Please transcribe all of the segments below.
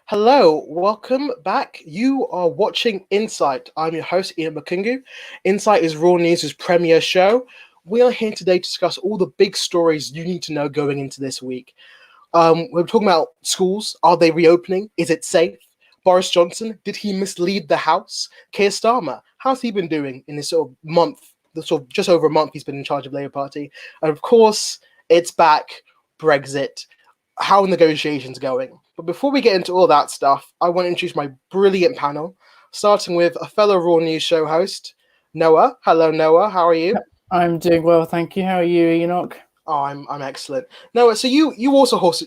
Hello, welcome back. You are watching Insight. I'm your host, Ian Makungu. Insight is Raw News' premier show. We are here today to discuss all the big stories you need to know going into this week. We're talking about schools. Are they reopening? Is it safe? Boris Johnson, did he mislead the House? Keir Starmer, how's he been doing in this sort of month, just over a month he's been in charge of Labour Party? And of course, it's back, Brexit. How are negotiations going? But before we get into all that stuff, I want to introduce my brilliant panel, starting with a fellow Raw News show host, Noah. Hello, Noah. How are you? I'm doing well, thank you. How are you, Enoch? Oh, I'm excellent. Noah, so you also host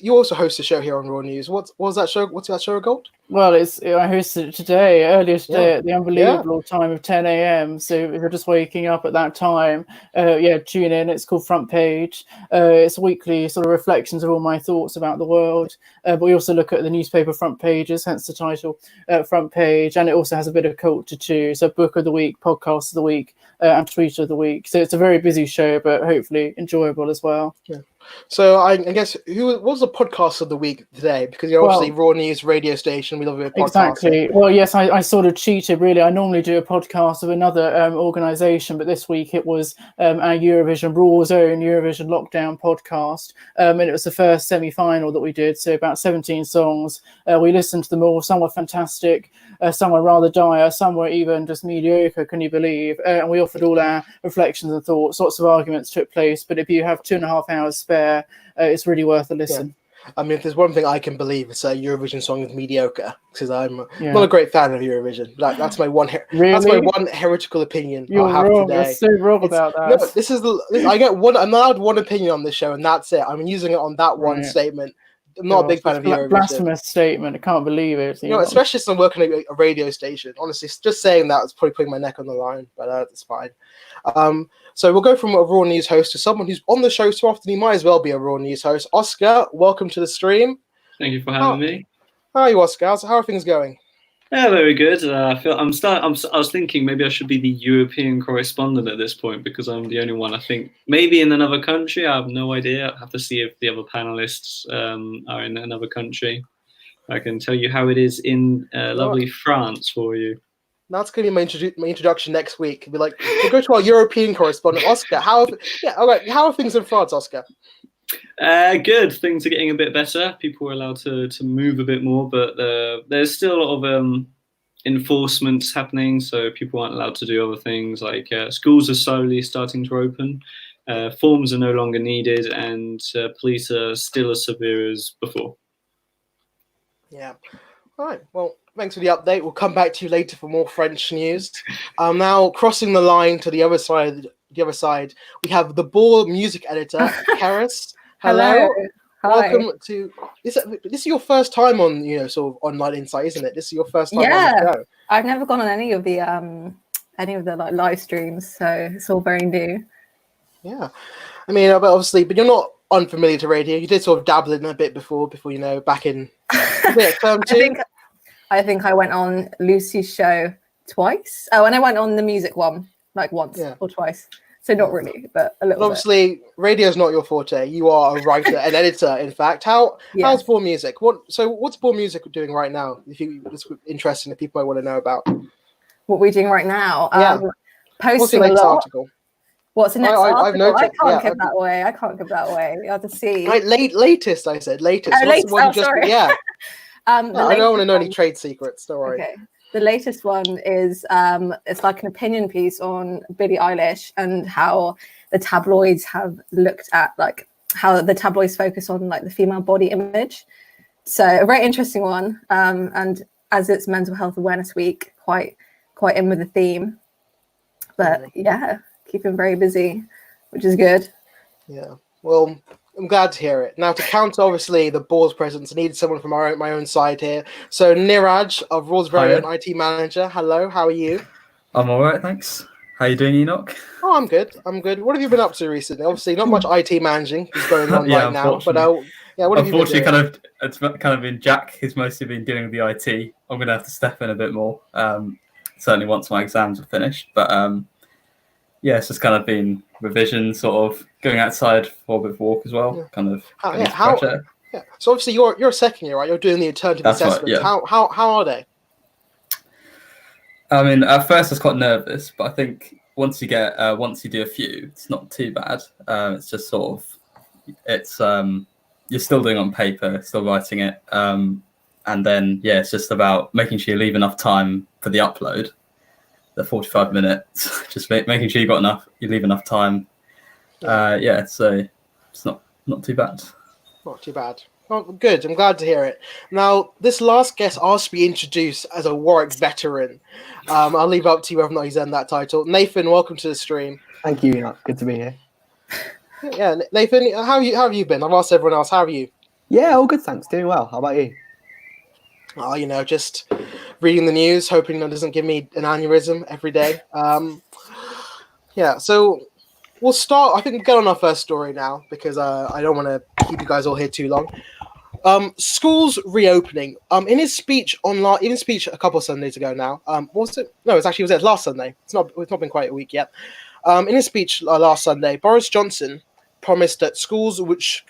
a show here on Raw News. What was that show? What's that show called? Well, I hosted it earlier today at the unbelievable time of 10 a.m. So if you're just waking up at that time, tune in. It's called Front Page. It's weekly sort of reflections of all my thoughts about the world. But we also look at the newspaper front pages, hence the title, Front Page. And it also has a bit of culture too. So book of the week, podcast of the week, and tweet of the week. So it's a very busy show, but hopefully enjoyable as well. Yeah. So I guess what was the podcast of the week today? Because you're obviously Raw News radio station. We love a podcast. Exactly. Well, yes, I sort of cheated, really. I normally do a podcast of another organisation, but this week it was our Eurovision Raw's own Eurovision Lockdown podcast. And it was the first semi-final that we did, so about 17 songs. We listened to them all. Some were fantastic, some were rather dire, some were even just mediocre, can you believe? And we offered all our reflections and thoughts. Lots of arguments took place, but if you have 2.5 hours spare, it's really worth a listen. Yeah. I mean, if there's one thing I can believe, it's a Eurovision song is mediocre, because I'm not a great fan of Eurovision. That's my one. That's my one heretical opinion. You're I have wrong. today. You're so wrong about that. No, I get one. I'm allowed one opinion on this show, and that's it. I'm using it on that one statement. I'm not a big fan of Eurovision. Blasphemous statement. I can't believe it. Especially since I'm working at a radio station. Honestly, just saying that is probably putting my neck on the line, but it's fine. So we'll go from a Raw News host to someone who's on the show so often he might as well be a Raw News host. Oscar, welcome to the stream. Thank you for having me. How are you, Oscar? How are things going? Yeah, very good. I was thinking maybe I should be the European correspondent at this point because I'm the only one. I think maybe in another country. I have no idea. I have to see if the other panelists are in another country. I can tell you how it is in lovely France for you. That's going to be my introduction next week. Be like, we'll go to our European correspondent, Oscar. How are things in France, Oscar? Good. Things are getting a bit better. People are allowed to move a bit more, but there's still a lot of enforcements happening. So people aren't allowed to do other things. Like schools are slowly starting to open. Forms are no longer needed, and police are still as severe as before. Yeah. All right. Well, thanks for the update. We'll come back to you later for more French news. Now crossing the line to the other side. We have the Ball music editor, Cerys. Hello. Hi. Welcome to this. Is your first time on sort of online Insight, isn't it? This is your first time on the show. I've never gone on any of the like live streams, so it's all very new. Yeah, I mean, but you're not unfamiliar to radio. You did sort of dabble in a bit before back in term 2. I think I went on Lucy's show twice. Oh, and I went on the music one like once or twice. So not really, but a little bit. Obviously, radio's not your forte. You are a writer, an editor, in fact. How's Ball Music? What's Ball Music doing right now? It's interesting that people might want to know about. What we're doing right now? What's the next article? What's the next article? I've noticed, I can't give that away. I can't give that away. You have to see. Latest, I said. Latest. Oh, sorry. Yeah. I don't want to know any trade secrets. Don't worry. Okay. The latest one is it's like an opinion piece on Billie Eilish and how the tabloids have looked at how the tabloids focus on the female body image. So a very interesting one. And as it's Mental Health Awareness Week, quite in with the theme. But keeping very busy, which is good. Yeah. Well, I'm glad to hear it. Now, to counter, obviously, the Ball's presence, I needed someone from my own side here. So, Neeraj, of Raw's very own IT manager. Hello, how are you? I'm all right, thanks. How you doing, Enoch? Oh, I'm good. What have you been up to recently? Obviously, not much IT managing is going on right now. But what have you been doing? It's kind of been Jack who's mostly been dealing with the IT. I'm going to have to step in a bit more. Certainly once my exams are finished. But it's just kind of been revision, sort of going outside for a bit of walk as well. Kind of Yeah. So obviously you're a second year, right? You're doing the alternative That's right, assessments. yeah. How are they? I mean, at first I was quite nervous, but I think once you do a few, it's not too bad. It's just sort of, you're still doing it on paper, still writing it, and then it's just about making sure you leave enough time for the upload, the 45 minutes. Just making sure you leave enough time. So it's not too bad. Not too bad. Oh, good. I'm glad to hear it. Now, this last guest asked to be introduced as a Warwick veteran. I'll leave it up to you whether or not he's earned that title. Nathan, welcome to the stream. Thank you, Enoch. Good to be here. Yeah, Nathan, how have you been? I've asked everyone else. How are you? Yeah, all good, thanks. Doing well. How about you? Oh, just reading the news, hoping that doesn't give me an aneurysm every day. So we'll start. I think we'll get on our first story now because I don't want to keep you guys all here too long. Schools reopening. In his speech a couple of Sundays ago now. Was it? No, it was last Sunday. It's not been quite a week yet. In his speech last Sunday, Boris Johnson promised that schools, which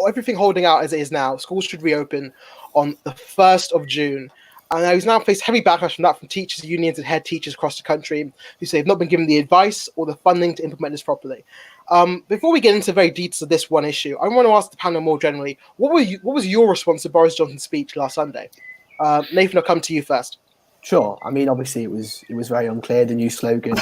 everything holding out as it is now, schools should reopen on the 1st of June. And he's now faced heavy backlash from that from teachers, unions, and head teachers across the country who say they've not been given the advice or the funding to implement this properly. Before we get into very details of this one issue, I want to ask the panel more generally, what was your response to Boris Johnson's speech last Sunday? Nathan, I'll come to you first. Sure. I mean, obviously, it was very unclear. The new slogan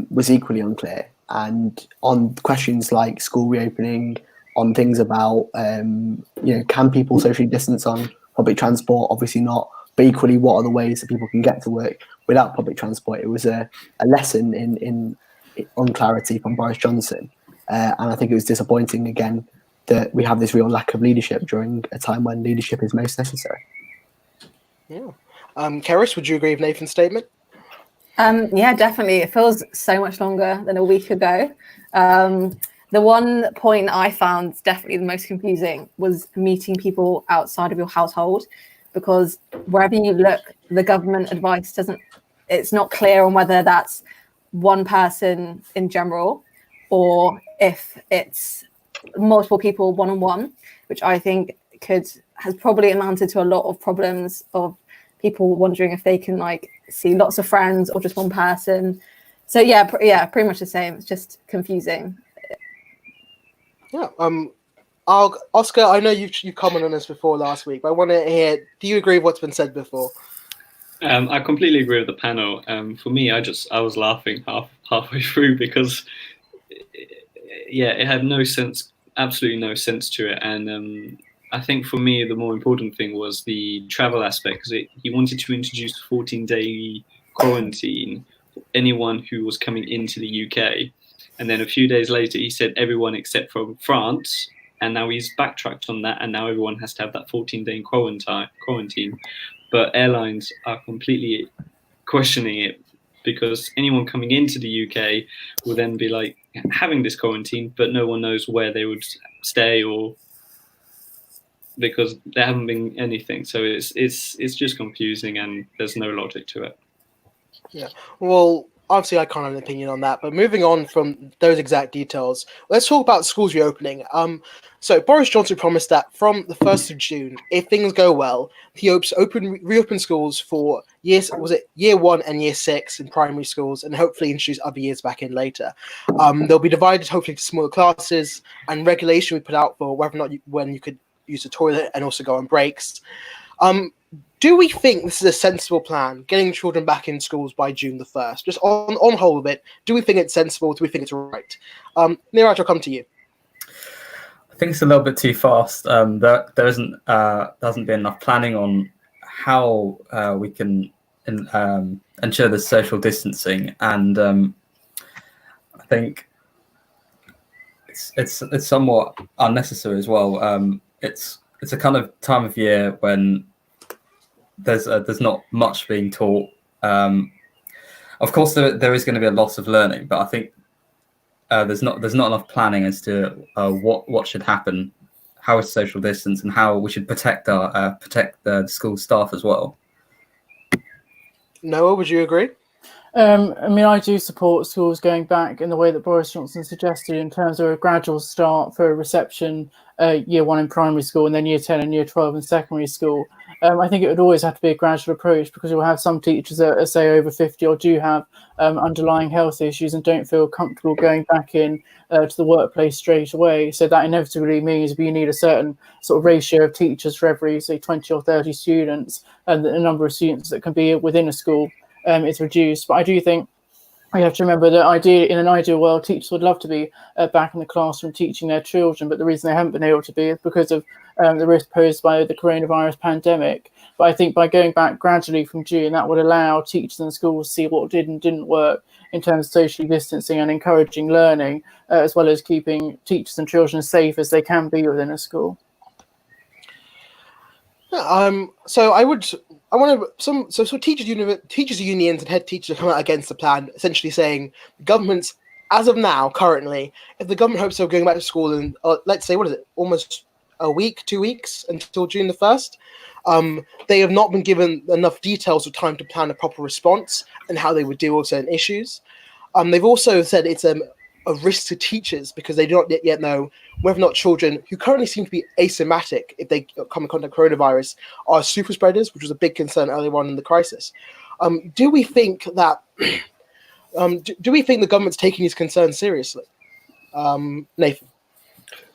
was equally unclear. And on questions like school reopening, on things about, can people socially distance on public transport? Obviously not. But equally, what are the ways that people can get to work without public transport? It was a lesson in unclarity from Boris Johnson. And I think it was disappointing, again, that we have this real lack of leadership during a time when leadership is most necessary. Yeah. Cerys, would you agree with Nathan's statement? Yeah, definitely. It feels so much longer than a week ago. The one point I found definitely the most confusing was meeting people outside of your household, because wherever you look, the government advice it's not clear on whether that's one person in general or if it's multiple people one-on-one, which I think has probably amounted to a lot of problems of people wondering if they can see lots of friends or just one person. So yeah, pretty much the same. It's just confusing. Yeah. Oscar, I know you commented on this before last week, but I want to hear, do you agree with what's been said before? I completely agree with the panel. For me, I was laughing halfway through because, it had no sense, absolutely no sense to it. And I think for me, the more important thing was the travel aspect, because he wanted to introduce a 14-day quarantine for anyone who was coming into the UK. And then a few days later, he said everyone except from France. And now he's backtracked on that, and now everyone has to have that 14-day quarantine. But airlines are completely questioning it, because anyone coming into the UK will then be having this quarantine, but no one knows where they would stay, or because there haven't been anything. So it's just confusing, and there's no logic to it. Yeah. Well, obviously I can't have an opinion on that, but moving on from those exact details, let's talk about schools reopening. So Boris Johnson promised that from the 1st of June, if things go well, he hopes reopen schools for year 1 and year 6 in primary schools, and hopefully introduce other years back in later. They'll be divided hopefully to smaller classes, and regulation we put out for whether or not when you could use the toilet and also go on breaks. Do we think this is a sensible plan, getting children back in schools by June the 1st? Just on whole of it, do we think it's sensible? Do we think it's right? Neeraj, I'll come to you. I think it's a little bit too fast. There hasn't been enough planning on how we can ensure the social distancing, and I think it's somewhat unnecessary as well. It's a kind of time of year when there's not much being taught. Of course, there is going to be a loss of learning, but I think there's not enough planning as to what should happen, how is social distance, and how we should protect the school staff as well. Noah, would you agree? I mean, I do support schools going back in the way that Boris Johnson suggested, in terms of a gradual start for reception, year 1 in primary school, and then year 10 and year 12 in secondary school. I think it would always have to be a gradual approach, because you'll have some teachers that are, say, over 50 or do have underlying health issues and don't feel comfortable going back in to the workplace straight away. So that inevitably means you need a certain sort of ratio of teachers for every, say, 20 or 30 students, and the number of students that can be within a school is reduced. But I do think we have to remember that in an ideal world, teachers would love to be back in the classroom teaching their children, but the reason they haven't been able to be is because of the risk posed by the coronavirus pandemic. But I think by going back gradually from June, that would allow teachers and schools to see what did and didn't work in terms of social distancing and encouraging learning, as well as keeping teachers and children as safe as they can be within a school. So teachers unions and head teachers come out against the plan, essentially saying the government's, as of now, currently, if the government hopes of going back to school in, let's say, almost a week, 2 weeks until June the 1st, they have not been given enough details or time to plan a proper response and how they would deal with certain issues. They've also said it's a risk to teachers because they do not yet know whether or not children who currently seem to be asymptomatic, if they come in contact with coronavirus, are super spreaders, which was a big concern earlier on in the crisis. Do we think that do we think the government's taking these concerns seriously? Nathan?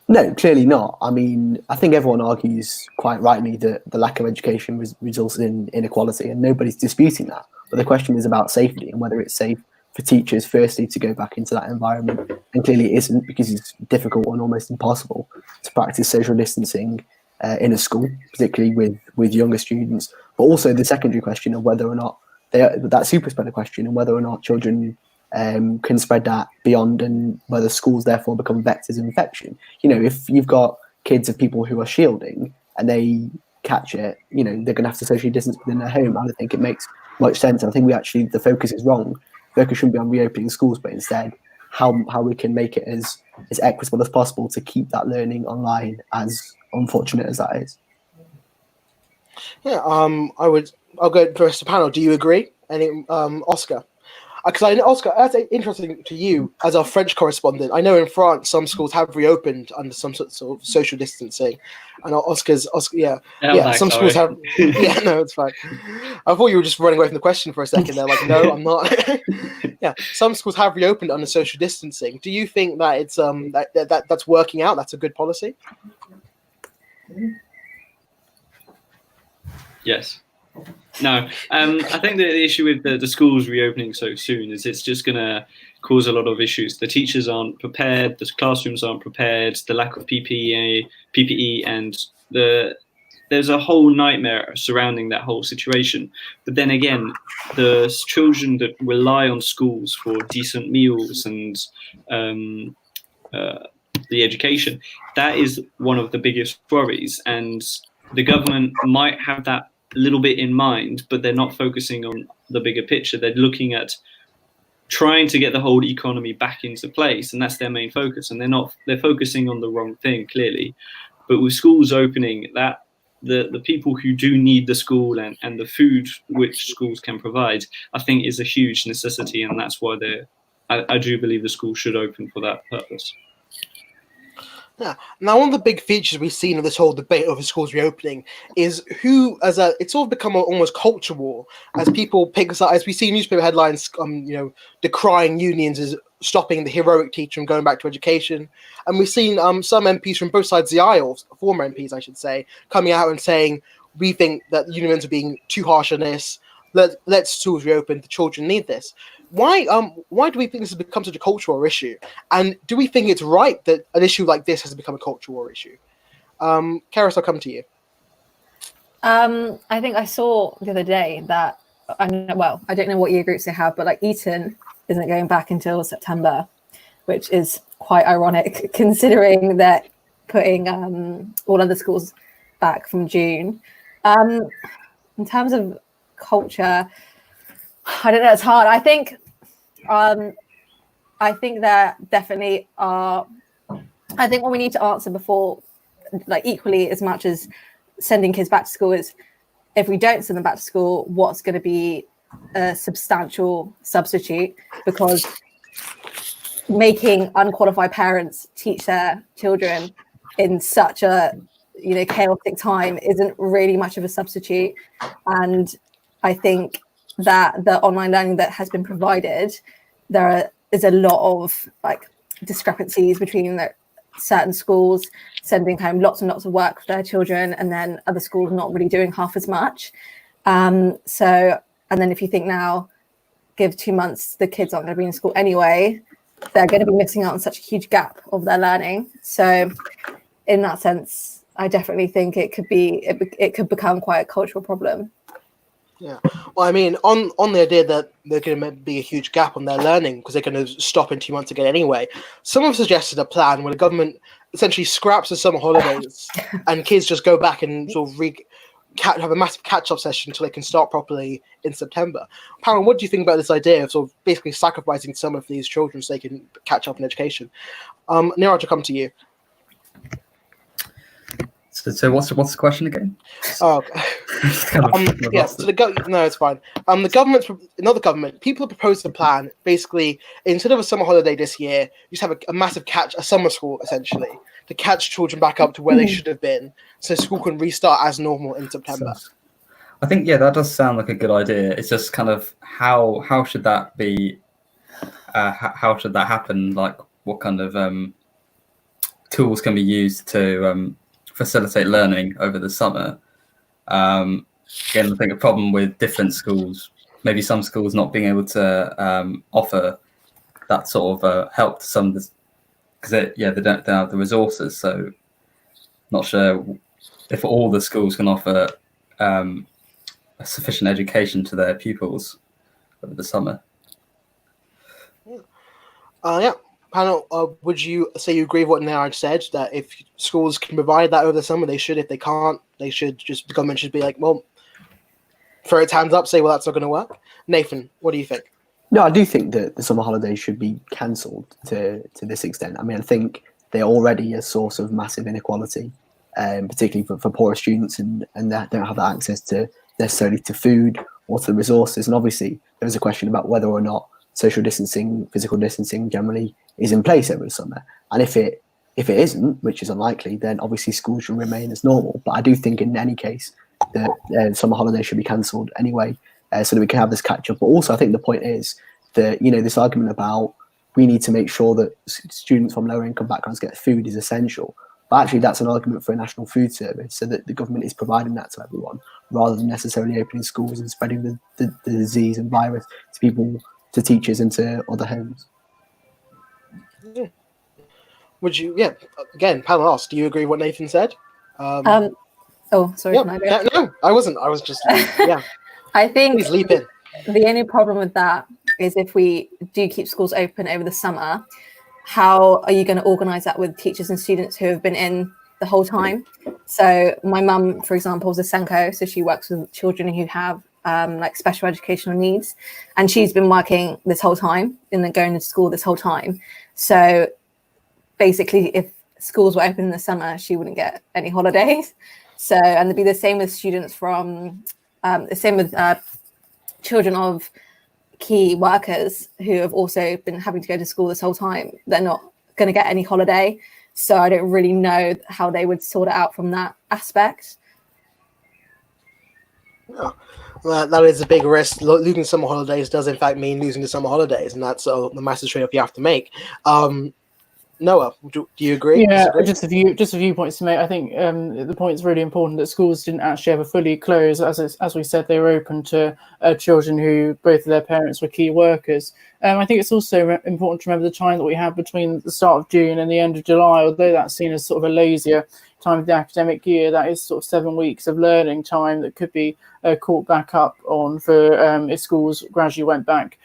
No, clearly not. I mean, I think everyone argues quite rightly that the lack of education results in inequality, and nobody's disputing that. But the question is about safety and whether it's safe for teachers, firstly, to go back into that environment. And clearly it isn't, because it's difficult and almost impossible to practice social distancing in a school, particularly with younger students. But also the secondary question of whether or not that super spreader question, and whether or not children can spread that beyond, and whether schools therefore become vectors of infection. You know, if you've got kids of people who are shielding and they catch it, you know, they're going to have to socially distance within their home. I don't think it makes much sense. I think the focus is wrong. Focus shouldn't be on reopening schools, but instead how we can make it as equitable as possible to keep that learning online, as unfortunate as that is. Yeah, I'll go first to panel. Do you agree? Any Oscar? Because I know, Oscar, that's interesting to you as our French correspondent. I know in France some schools have reopened under some sort of social distancing, and Oscar, some schools have. Yeah, no, it's fine. I thought you were just running away from the question for a second there. Like, no, I'm not. Yeah, some schools have reopened under social distancing. Do you think that it's that's working out? That's a good policy? Yes. No, I think the issue with the schools reopening so soon is it's just going to cause a lot of issues. The teachers aren't prepared, the classrooms aren't prepared, the lack of PPE, and there's a whole nightmare surrounding that whole situation. But then again, the children that rely on schools for decent meals and the education, that is one of the biggest worries. And the government might have that a little bit in mind, but they're not focusing on the bigger picture. They're looking at trying to get the whole economy back into place, and that's their main focus. And they're focusing on the wrong thing, clearly. But with schools opening, that the people who do need the school and the food which schools can provide, I think is a huge necessity, and that's why I do believe the school should open for that purpose. Yeah. Now, one of the big features we've seen of this whole debate over schools reopening is it's sort of become an almost culture war, as people as we see newspaper headlines, decrying unions as stopping the heroic teacher from going back to education, and we've seen some MPs from both sides of the aisle, former MPs, I should say, coming out and saying we think that unions are being too harsh on this. Let schools reopen. The children need this. Why do we think this has become such a cultural issue? And do we think it's right that an issue like this has become a cultural issue? Cerys, I'll come to you. I think I saw the other day that I don't know what year groups they have, but like Eton isn't going back until September, which is quite ironic considering that putting all other schools back from June. In terms of culture, I don't know, it's hard. I think there definitely are. I think what we need to answer before, like equally as much as sending kids back to school, is if we don't send them back to school, what's going to be a substantial substitute, because making unqualified parents teach their children in such a chaotic time isn't really much of a substitute. And I think that the online learning that has been provided, is a lot of like discrepancies between certain schools sending home lots and lots of work for their children, and then other schools not really doing half as much. And then if you think now, give 2 months, the kids aren't going to be in school anyway, they're going to be missing out on such a huge gap of their learning. So in that sense, I definitely think it could become quite a cultural problem. Yeah. Well, I mean, on the idea that there's going to be a huge gap on their learning because they're going to stop in 2 months again anyway, some have suggested a plan where the government essentially scraps the summer holidays and kids just go back and sort of have a massive catch-up session until they can start properly in September. Pamela, what do you think about this idea of sort of basically sacrificing some of these children so they can catch up in education? Neeraj, I'll come to you. So what's the question again? Oh, yes. No, it's fine. Another government. People have proposed a plan. Basically, instead of a summer holiday this year, you just have a massive a summer school essentially to catch children back up to where they should have been, so school can restart as normal in September. I think that does sound like a good idea. It's just kind of how should that be? How should that happen? Like, what kind of tools can be used to facilitate learning over the summer? Again, I think a problem with different schools, maybe some schools not being able to offer that sort of help to some of the, because they don't have the resources. So not sure if all the schools can offer a sufficient education to their pupils over the summer. Yeah. Panel, would you say you agree with what Neeraj said, that if schools can provide that over the summer, they should? If they can't, the government should be like, well, throw its hands up, say, well, that's not going to work. Nathan, what do you think? No, I do think that the summer holidays should be cancelled to this extent. I mean, I think they're already a source of massive inequality, particularly for poorer students, and that don't have access to necessarily to food or to the resources. And obviously, there is a question about whether or not social distancing, physical distancing generally is in place over the summer. And if it isn't, which is unlikely, then obviously schools should remain as normal. But I do think in any case that summer holidays should be cancelled anyway, so that we can have this catch up. But also I think the point is that, this argument about we need to make sure that students from lower income backgrounds get food is essential. But actually that's an argument for a national food service, so that the government is providing that to everyone, rather than necessarily opening schools and spreading the disease and virus to people, to teachers and to other homes. Yeah. Would you? Yeah. Again, panel asked. Do you agree with what Nathan said? Oh, sorry. Yeah, no, I wasn't. I was just. Yeah. I think. Please leap in. The only problem with that is if we do keep schools open over the summer, how are you going to organise that with teachers and students who have been in the whole time? So my mum, for example, is a Senko, so she works with children who have like special educational needs, and she's been working this whole time and then going to school this whole time. So basically, if schools were open in the summer, she wouldn't get any holidays. So, and it'd be the same with students from, the same with children of key workers who have also been having to go to school this whole time. They're not going to get any holiday. So I don't really know how they would sort it out from that aspect. Yeah. Well, that is a big risk. Losing summer holidays does in fact mean losing the summer holidays, and that's the massive trade-off you have to make. Noah, do you agree? Yeah, just a few points to make. I think the point is really important that schools didn't actually ever fully close. As we said, they were open to children who both of their parents were key workers. I think it's also important to remember the time that we had between the start of June and the end of July, although that's seen as sort of a lazier time of the academic year. That is sort of 7 weeks of learning time that could be caught back up on for if schools gradually went back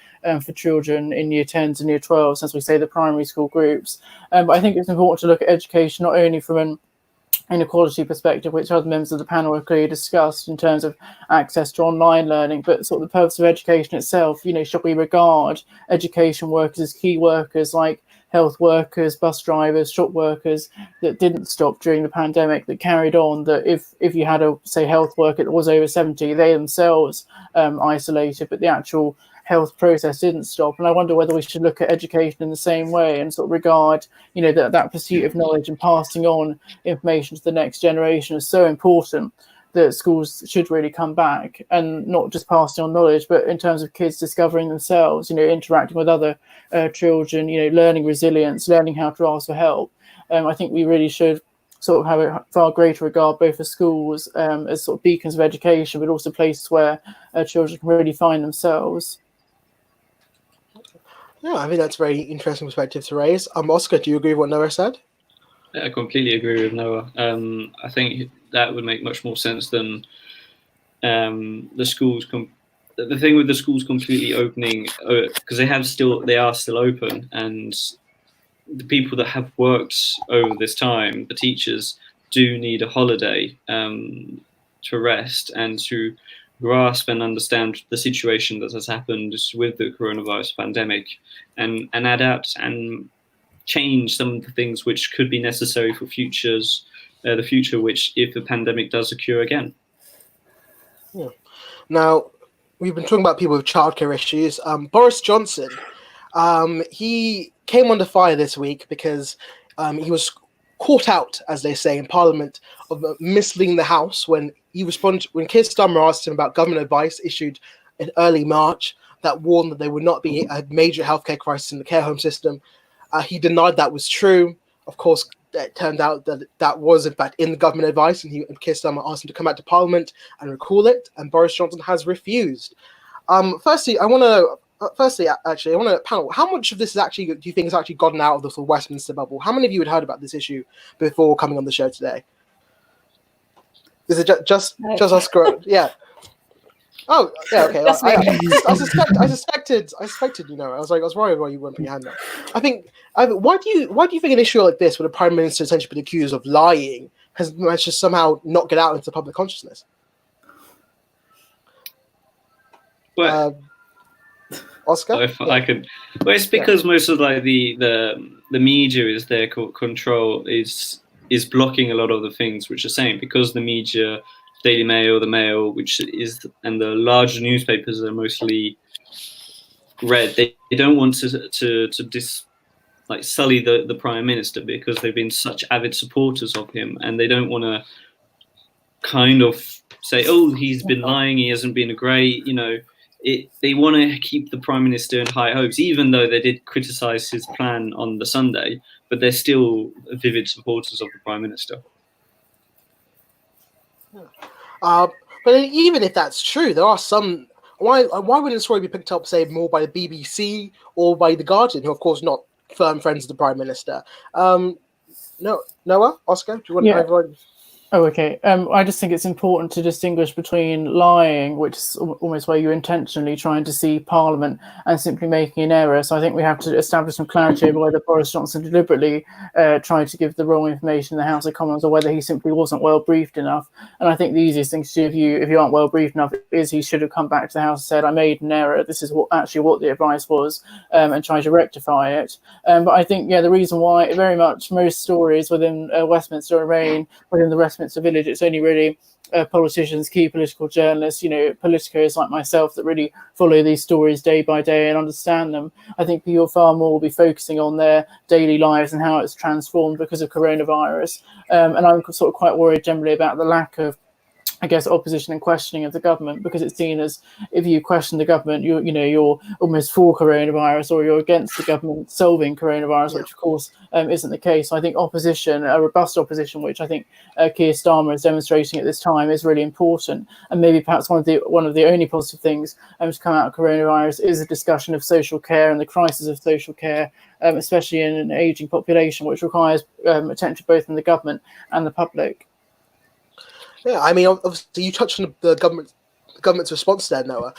for children in year 10s and year 12s, as we say, the primary school groups. But I think it's important to look at education not only from an inequality perspective, which other members of the panel have clearly discussed in terms of access to online learning, but sort of the purpose of education itself. Should we regard education workers as key workers like health workers, bus drivers, shop workers that didn't stop during the pandemic, that carried on, that if you had a, say, health worker that was over 70, they themselves isolated, but the actual health process didn't stop. And I wonder whether we should look at education in the same way and sort of regard, you know, that pursuit of knowledge and passing on information to the next generation is so important, that schools should really come back, and not just passing on knowledge, but in terms of kids discovering themselves, you know, interacting with other children, you know, learning resilience, learning how to ask for help. I think we really should sort of have a far greater regard both for schools as sort of beacons of education, but also places where children can really find themselves. Yeah, I think that's a very interesting perspective to raise. Oscar, do you agree with what Noah said? Yeah, I completely agree with Noah. I think that would make much more sense than the schools. The thing with the schools completely opening, because they are still open, and the people that have worked over this time, the teachers, do need a holiday to rest and to grasp and understand the situation that has happened with the coronavirus pandemic, and adapt and change some of the things which could be necessary for the future, which if the pandemic does occur again. Yeah. Now, we've been talking about people with childcare issues. Boris Johnson, he came under fire this week because he was caught out, as they say in Parliament, of misleading the House when Keir Starmer asked him about government advice issued in early March that warned that there would not be a major healthcare crisis in the care home system. He denied that was true. Of course, it turned out that that was, in fact, in the government advice, and Keir Starmer asked him to come back to Parliament and recall it, and Boris Johnson has refused. Firstly, I want to panel, how much of this is actually, do you think, has actually gotten out of the sort of Westminster bubble? How many of you had heard about this issue before coming on the show today? Is it just Oscar? Yeah. Oh, yeah, okay. I suspected. You know, I was worried why you weren't putting your hand up. I think. Why do you think an issue like this, where the Prime Minister has essentially been accused of lying, has managed to somehow not get out into public consciousness? Well, Oscar, I could. Well, it's because most of the media is their control is blocking a lot of the things which are saying, because the media. Daily Mail, the Mail, and the large newspapers are mostly read. They don't want to sully the Prime Minister, because they've been such avid supporters of him, and they don't want to kind of say, oh, he's been lying, he hasn't been great, you know. They want to keep the Prime Minister in high hopes, even though they did criticise his plan on the Sunday, but they're still vivid supporters of the Prime Minister. But even if that's true, there are some. Why wouldn't the story be picked up, say, more by the BBC or by the Guardian, who, of course, not firm friends of the Prime Minister? No, Noah, Oscar, do you want to everyone? Oh, okay. I just think it's important to distinguish between lying, which is almost where you're intentionally trying to see Parliament, and simply making an error. So I think we have to establish some clarity over whether Boris Johnson deliberately tried to give the wrong information in the House of Commons, or whether he simply wasn't well briefed enough. And I think the easiest thing to do if you aren't well briefed enough is he should have come back to the House and said, I made an error, this is what the advice was, and try to rectify it. But I think, the reason why very much most stories within Westminster remain within the Westminster Village, it's only really politicians, key political journalists, politicos like myself that really follow these stories day by day and understand them. I think people far more will be focusing on their daily lives and how it's transformed because of coronavirus. And I'm sort of quite worried generally about the lack of, I guess, opposition and questioning of the government, because it's seen as if you question the government, you're almost for coronavirus, or you're against the government solving coronavirus, which of course isn't the case. So I think opposition, a robust opposition, which I think Keir Starmer is demonstrating at this time, is really important. And maybe perhaps one of the only positive things to come out of coronavirus is a discussion of social care and the crisis of social care, especially in an ageing population, which requires attention both from the government and the public. Yeah, I mean, obviously, you touched on the government's response there, Noah.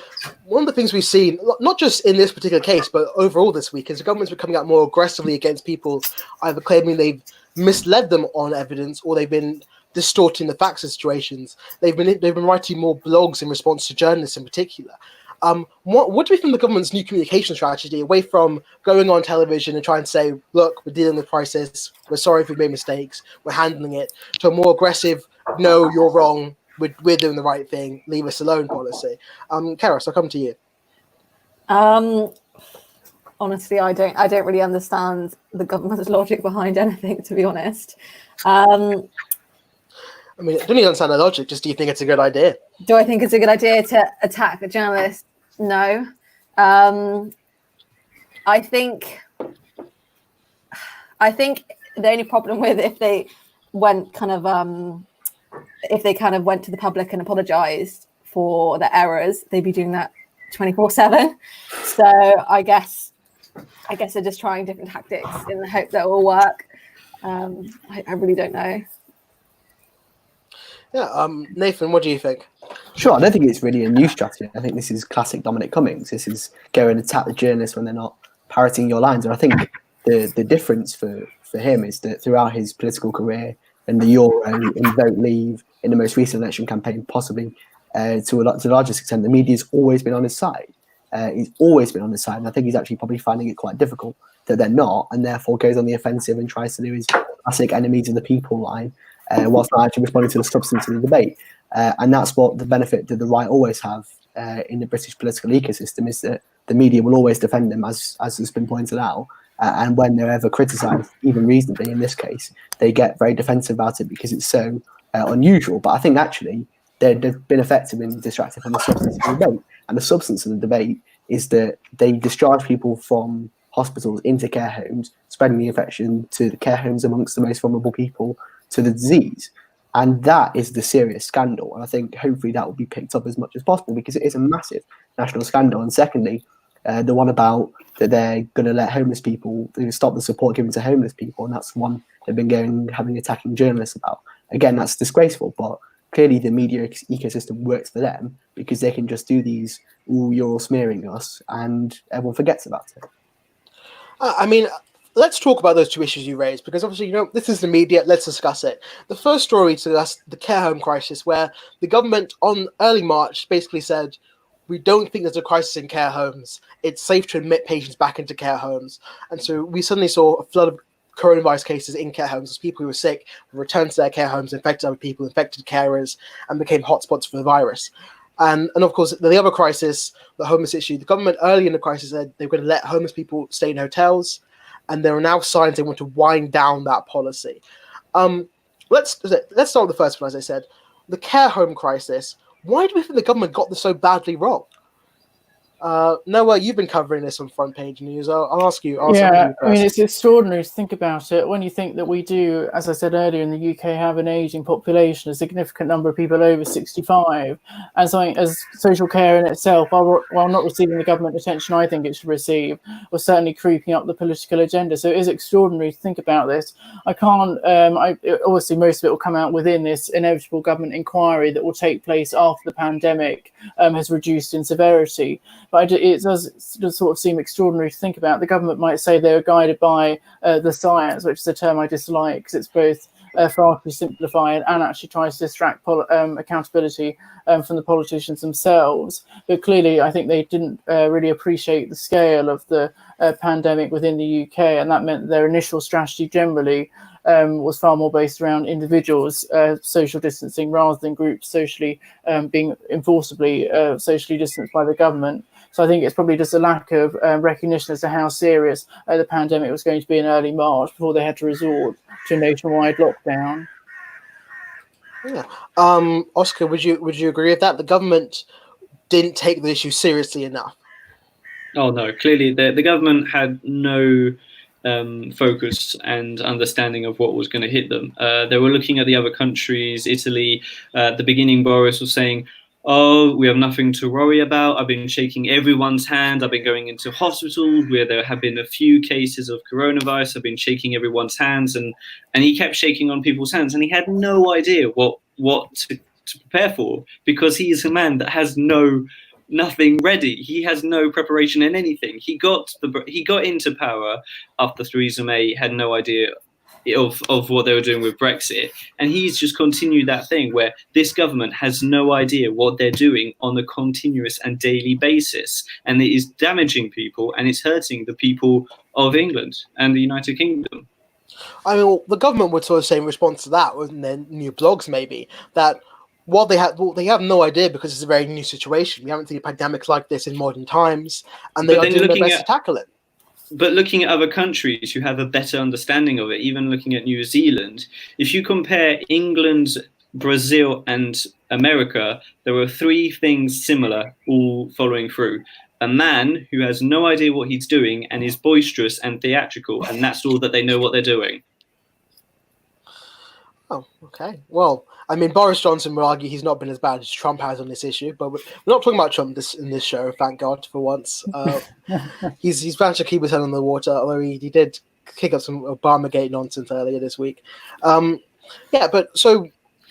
One of the things we've seen, not just in this particular case, but overall this week, is the government's been coming out more aggressively against people either claiming they've misled them on evidence, or they've been distorting the facts of situations. They've been writing more blogs in response to journalists in particular. What do we think of the government's new communication strategy, away from going on television and trying to say, look, we're dealing with crisis, we're sorry if we've made mistakes, we're handling it, to a more aggressive, no, you're wrong, we're doing the right thing, leave us alone policy? Cerys, I'll come to you. Honestly, I don't really understand the government's logic behind anything, to be honest. I mean, don't even understand the logic, just do you think it's a good idea? Do I think it's a good idea to attack a journalist? No. I think the only problem with if they went kind of went to the public and apologized for their errors, they'd be doing that 24/7. So I guess they're just trying different tactics in the hope that it will work. I really don't know. Yeah, Nathan, what do you think? Sure, I don't think it's really a new strategy. I think this is classic Dominic Cummings. This is go and attack the journalists when they're not parroting your lines. And I think the difference for him is that throughout his political career, in the Euro, in Vote Leave, in the most recent election campaign, possibly to the largest extent, the media's always been on his side. He's always been on his side, and I think he's actually probably finding it quite difficult that they're not, and therefore goes on the offensive and tries to do his classic enemies of the people line, whilst not actually responding to the substance of the debate. And that's what the benefit that the right always have in the British political ecosystem, is that the media will always defend them, as has been pointed out. And when they're ever criticised, even reasonably in this case, they get very defensive about it because it's so unusual. But I think actually they've been effective in distracting from the substance of the debate. And the substance of the debate is that they discharge people from hospitals into care homes, spreading the infection to the care homes amongst the most vulnerable people to the disease. And that is the serious scandal. And I think hopefully that will be picked up as much as possible, because it is a massive national scandal. And secondly, the one about that they're going to let homeless people, stop the support given to homeless people, and that's one they've been having attacking journalists about. Again, that's disgraceful, but clearly the media ecosystem works for them, because they can just do these, "Ooh, you're all smearing us," and everyone forgets about it. I mean, let's talk about those two issues you raised, because obviously, this is the media. Let's discuss it. The first story to us, the care home crisis, where the government on early March basically said, we don't think there's a crisis in care homes. It's safe to admit patients back into care homes. And so we suddenly saw a flood of coronavirus cases in care homes as people who were sick returned to their care homes, infected other people, infected carers, and became hotspots for the virus. And of course, the other crisis, the homeless issue, the government early in the crisis said they were going to let homeless people stay in hotels, and there are now signs they want to wind down that policy. Let's start with the first one, as I said. The care home crisis. Why do we think the government got this so badly wrong? Noah, you've been covering this on Front Page News. I'll ask you. I mean, it's extraordinary to think about it when you think that we do, as I said earlier, in the UK have an ageing population, a significant number of people over 65, and something as social care in itself, while not receiving the government attention I think it should receive, was certainly creeping up the political agenda. So it is extraordinary to think about this. I can't. Obviously, most of it will come out within this inevitable government inquiry that will take place after the pandemic has reduced in severity. But it does sort of seem extraordinary to think about. The government might say they were guided by the science, which is a term I dislike, because it's both far too simplified and actually tries to distract accountability from the politicians themselves. But clearly, I think they didn't really appreciate the scale of the pandemic within the UK, and that meant their initial strategy generally was far more based around individuals social distancing rather than groups socially being enforceably socially distanced by the government. So I think it's probably just a lack of recognition as to how serious the pandemic was going to be in early March before they had to resort to a nationwide lockdown. Yeah, Oscar, would you agree with that? The government didn't take the issue seriously enough. Oh no, clearly the government had no focus and understanding of what was going to hit them. They were looking at the other countries. Italy, at the beginning, Boris was saying, "Oh, we have nothing to worry about. I've been shaking everyone's hand. I've been going into hospitals where there have been a few cases of coronavirus. I've been shaking everyone's hands," and he kept shaking on people's hands, and he had no idea what to prepare for, because he is a man that has nothing ready. He has no preparation in anything. He got into power after Theresa May had no idea of what they were doing with Brexit, and he's just continued that thing where this government has no idea what they're doing on a continuous and daily basis, and it is damaging people, and it's hurting the people of England and the United Kingdom. I mean, well, the government would sort of say in response to that, in their new blogs maybe, that they have no idea because it's a very new situation. We haven't seen a pandemic like this in modern times, and they are doing their best to tackle it. But looking at other countries who have a better understanding of it, even looking at New Zealand, if you compare England, Brazil, and America, there are three things similar, all following through. A man who has no idea what he's doing and is boisterous and theatrical, and that's all that they know what they're doing. Oh, okay. Well, I mean, Boris Johnson would argue he's not been as bad as Trump has on this issue, but we're not talking about Trump in this show, thank God, for once. He's managed to keep his head on the water, although he did kick up some Obamagate nonsense earlier this week. But so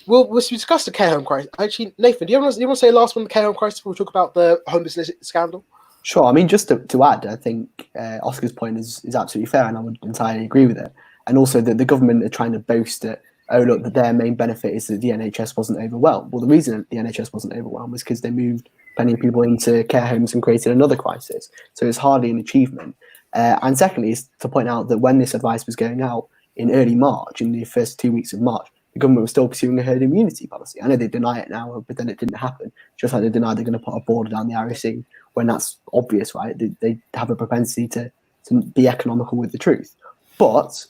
we'll discuss the care home crisis. Actually, Nathan, do you want to say the last one, the care home crisis, before we talk about the homelessness scandal? Sure. I mean, just to add, I think Oscar's point is absolutely fair, and I would entirely agree with it. And also that the government are trying to boast that, oh, look, that their main benefit is that the NHS wasn't overwhelmed. Well, the reason the NHS wasn't overwhelmed was because they moved plenty of people into care homes and created another crisis. So it's hardly an achievement. And secondly, is to point out that when this advice was going out in early March, in the first 2 weeks of March, the government was still pursuing a herd immunity policy. I know they deny it now, but then it didn't happen. Just like they deny they're going to put a border down the Irish Sea when that's obvious, right? They have a propensity to be economical with the truth. But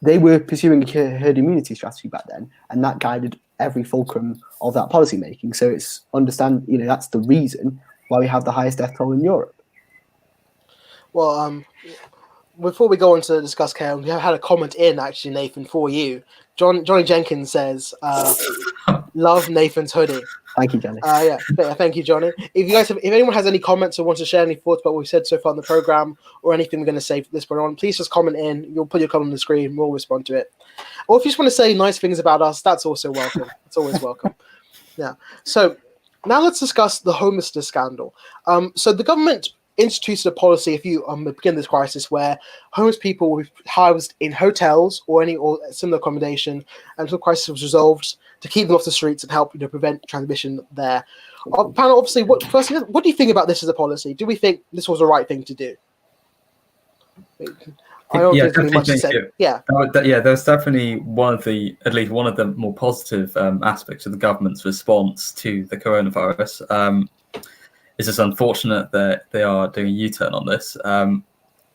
they were pursuing a herd immunity strategy back then, and that guided every fulcrum of that policy making. So it's that's the reason why we have the highest death toll in Europe. Well, before we go on to discuss care, we have had a comment in, actually, Nathan, for you. Johnny Jenkins says, love Nathan's hoodie. Thank you, Johnny. Thank you, Johnny. If anyone has any comments or wants to share any thoughts about what we've said so far in the program or anything we're going to say from this point on, please just comment in. You'll put your comment on the screen. We'll respond to it. Or if you just want to say nice things about us, that's also welcome. It's always welcome. Yeah. So now let's discuss the homelessness scandal. So the government instituted a policy at the beginning of this crisis where homeless people will be housed in hotels or similar accommodation until the crisis was resolved, to keep them off the streets and help prevent transmission there. Panel, obviously, what do you think about this as a policy? Do we think this was the right thing to do? I don't think there's much to say. There's definitely at least one of the more positive aspects of the government's response to the coronavirus. It's just unfortunate that they are doing a U-turn on this,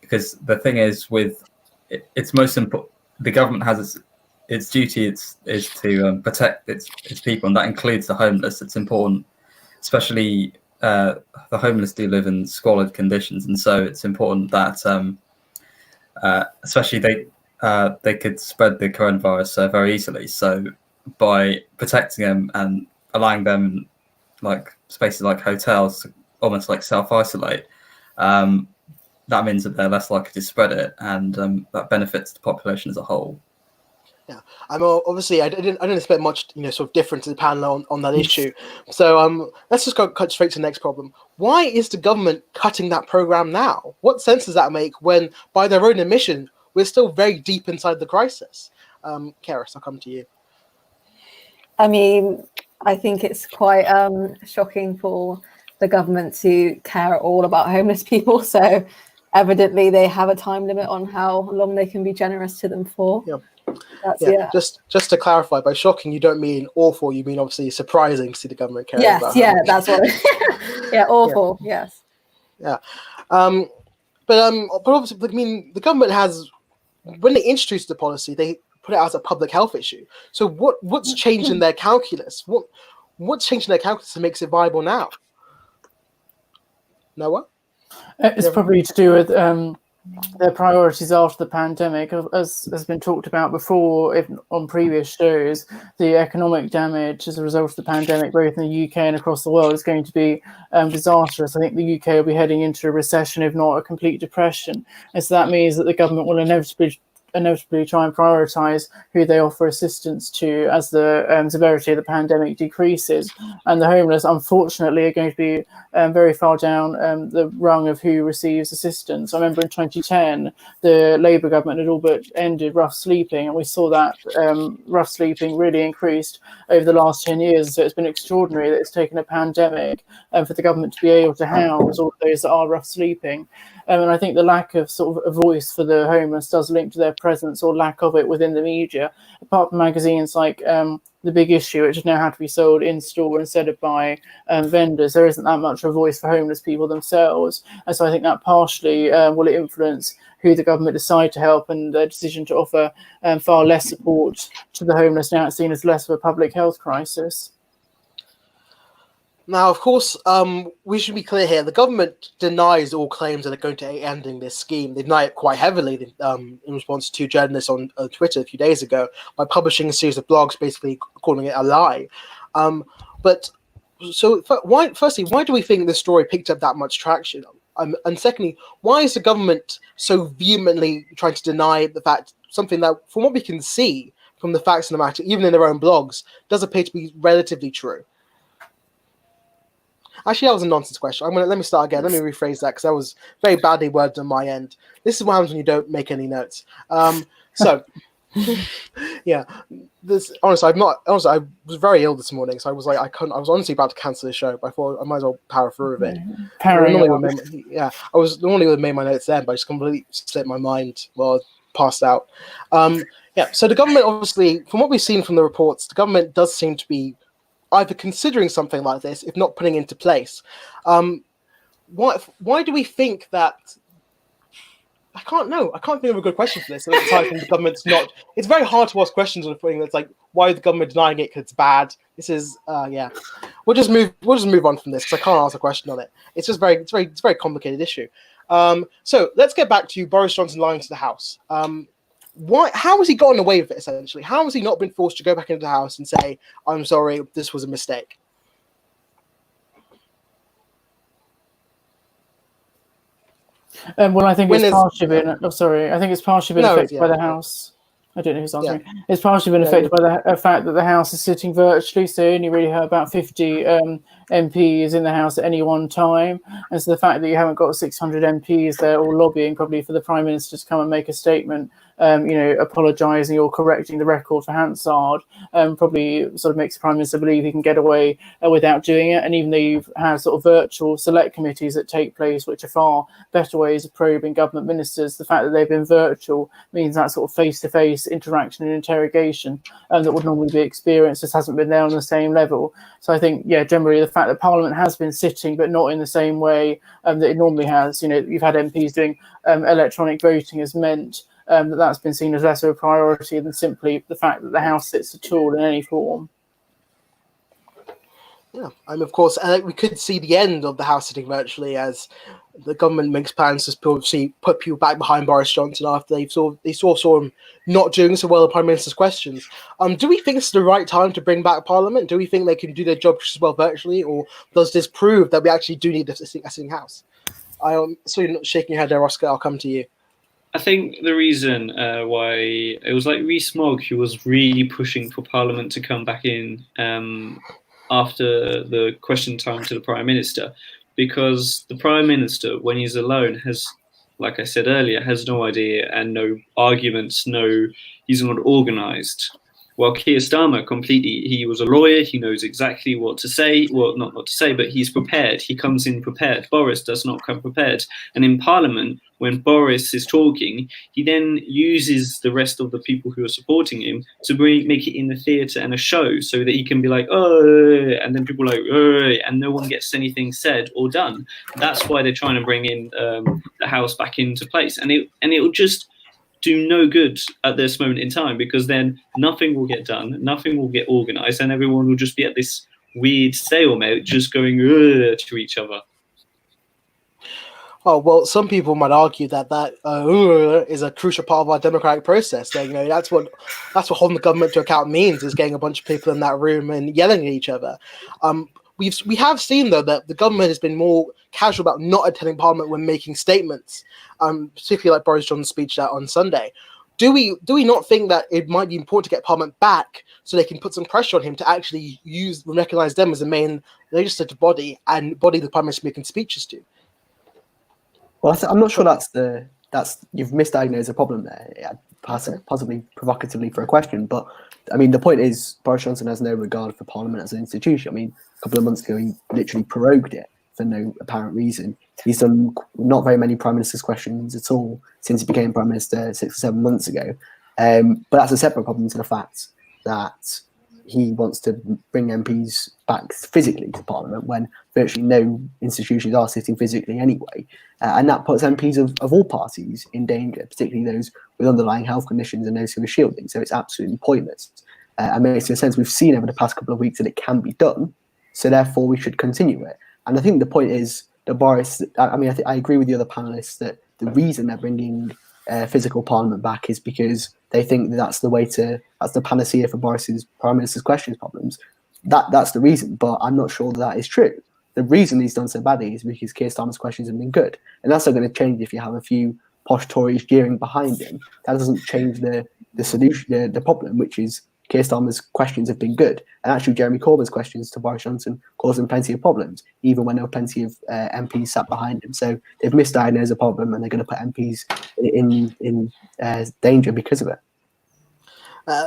because the thing is, it's most important. The government has its duty is to protect its people, and that includes the homeless. It's important, especially the homeless do live in squalid conditions, and so it's important that especially they could spread the coronavirus very easily. So by protecting them and allowing them like spaces like hotels to almost like self-isolate, that means that they're less likely to spread it, and that benefits the population as a whole. Yeah, obviously I didn't expect much sort of difference in the panel on that issue. So let's just cut straight to the next problem. Why is the government cutting that program now? What sense does that make when, by their own admission, we're still very deep inside the crisis? Cerys, I'll come to you. I mean, I think it's quite shocking for the government to care at all about homeless people. So evidently they have a time limit on how long they can be generous to them for. Yeah. Just to clarify, by shocking you don't mean awful, you mean obviously surprising to see the government care about homeless. That's what awful. Yes. Yeah. But obviously, I mean, the government has, when they introduced the policy, they put it as a public health issue. So what's changed in their calculus? What's changed in their calculus that makes it viable now? Noah? It's probably to do with their priorities after the pandemic. As has been talked about before on previous shows, the economic damage as a result of the pandemic, both in the UK and across the world, is going to be disastrous. I think the UK will be heading into a recession, if not a complete depression. And so that means that the government will inevitably inevitably try and prioritise who they offer assistance to as the severity of the pandemic decreases. And the homeless, unfortunately, are going to be very far down the rung of who receives assistance. I remember in 2010, the Labour government had all but ended rough sleeping, and we saw that rough sleeping really increased over the last 10 years. So it's been extraordinary that it's taken a pandemic for the government to be able to house all those that are rough sleeping. And I think the lack of sort of a voice for the homeless does link to their presence or lack of it within the media. Apart from magazines like The Big Issue, which now had to be sold in store instead of by vendors, there isn't that much of a voice for homeless people themselves. And so I think that partially will influence who the government decide to help and their decision to offer far less support to the homeless now it's seen as less of a public health crisis. Now, of course, we should be clear here. The government denies all claims that are going to ending this scheme. They deny it quite heavily in response to journalists on Twitter a few days ago by publishing a series of blogs basically calling it a lie. But so why do we think this story picked up that much traction? And secondly, why is the government so vehemently trying to deny the fact, something that, from what we can see from the facts of the matter, even in their own blogs, does appear to be relatively true? Actually, that was a nonsense question. Let me start again. Let me rephrase that because that was very badly worded on my end. This is what happens when you don't make any notes. Yeah. Honestly, I was very ill this morning, so I was like, I was honestly about to cancel the show, but I thought I might as well power through a bit. I was normally would have made my notes then, but I just completely slipped my mind while I was passed out. So the government, obviously, from what we've seen from the reports, the government does seem to be either considering something like this, if not putting into place. Why do we think that? I can't know. I can't think of a good question for this. Aside from the government's not. It's very hard to ask questions on a thing that's like, why is the government denying it? Because it's bad. This is We'll just move on from this because I can't ask a question on it. It's just it's a very complicated issue. So let's get back to Boris Johnson lying to the House. How has he gotten away with it, essentially? How has he not been forced to go back into the House and say, I'm sorry, this was a mistake? Well, I think it's partially been affected by the House. I don't know who's answering. Yeah. It's partially been affected by the fact that the House is sitting virtually, so you only really have about 50 MPs in the House at any one time. And so the fact that you haven't got 600 MPs there all lobbying probably for the Prime Minister to come and make a statement, apologising or correcting the record for Hansard, probably sort of makes the Prime Minister believe he can get away without doing it. And even though you've had sort of virtual select committees that take place, which are far better ways of probing government ministers, the fact that they've been virtual means that sort of face-to-face interaction and interrogation that would normally be experienced just hasn't been there on the same level. So I think, generally the fact that Parliament has been sitting, but not in the same way that it normally has. You've had MPs doing electronic voting has meant that's been seen as less of a priority than simply the fact that the House sits at all in any form. Yeah, and of course, we could see the end of the House sitting virtually as the government makes plans to put people back behind Boris Johnson after they saw him not doing so well at Prime Minister's questions. Do we think it's the right time to bring back Parliament? Do we think they can do their job just as well virtually, or does this prove that we actually do need a sitting House? I saw you shaking your head there, Oscar. I'll come to you. I think the reason why it was like Rees-Mogg who was really pushing for Parliament to come back in after the question time to the Prime Minister, because the Prime Minister, when he's alone, has, like I said earlier, has no idea and no arguments, he's not organised. Well, Keir Starmer he was a lawyer, he knows exactly what to say, well, not what to say, but he's prepared, he comes in prepared. Boris does not come prepared. And in Parliament, when Boris is talking, he then uses the rest of the people who are supporting him to make it in a theatre and a show so that he can be like, oh, and then people are like, oh, and no one gets anything said or done. That's why they're trying to bring in the House back into place. And it will just do no good at this moment in time, because then nothing will get done, nothing will get organised, and everyone will just be at this weird stalemate, just going to each other. Oh, well, some people might argue that is a crucial part of our democratic process. So, that's what holding the government to account means, is getting a bunch of people in that room and yelling at each other. We have seen, though, that the government has been more casual about not attending Parliament when making statements, particularly like Boris Johnson's speech on Sunday. Do we not think that it might be important to get Parliament back so they can put some pressure on him to actually recognise them as the main legislative body and body the Prime Minister making speeches to? Well, I'm not sure that's you've misdiagnosed a problem there. Yeah, possibly provocatively for a question, but I mean the point is Boris Johnson has no regard for Parliament as an institution. I mean, a couple of months ago he literally prorogued it for no apparent reason. He's done not very many Prime Minister's questions at all since he became Prime Minister 6 or 7 months ago. But that's a separate problem to the fact that he wants to bring MPs back physically to Parliament when virtually no institutions are sitting physically anyway. And that puts MPs of all parties in danger, particularly those with underlying health conditions and those who are shielding. So it's absolutely pointless. And makes no sense. We've seen over the past couple of weeks that it can be done. So therefore we should continue it. And I think the point is that Boris, I agree with the other panelists that the reason they're bringing physical Parliament back is because they think that's the panacea for Boris's Prime Minister's questions problems. That's the reason, but I'm not sure that is true. The reason he's done so badly is because Keir Starmer's questions have been good, and that's not going to change if you have a few posh Tories jeering behind him. That doesn't change the solution, the problem, which is Keir Starmer's questions have been good, and actually Jeremy Corbyn's questions to Boris Johnson caused him plenty of problems, even when there were plenty of MPs sat behind him. So they've misdiagnosed a problem, and they're going to put MPs in danger because of it.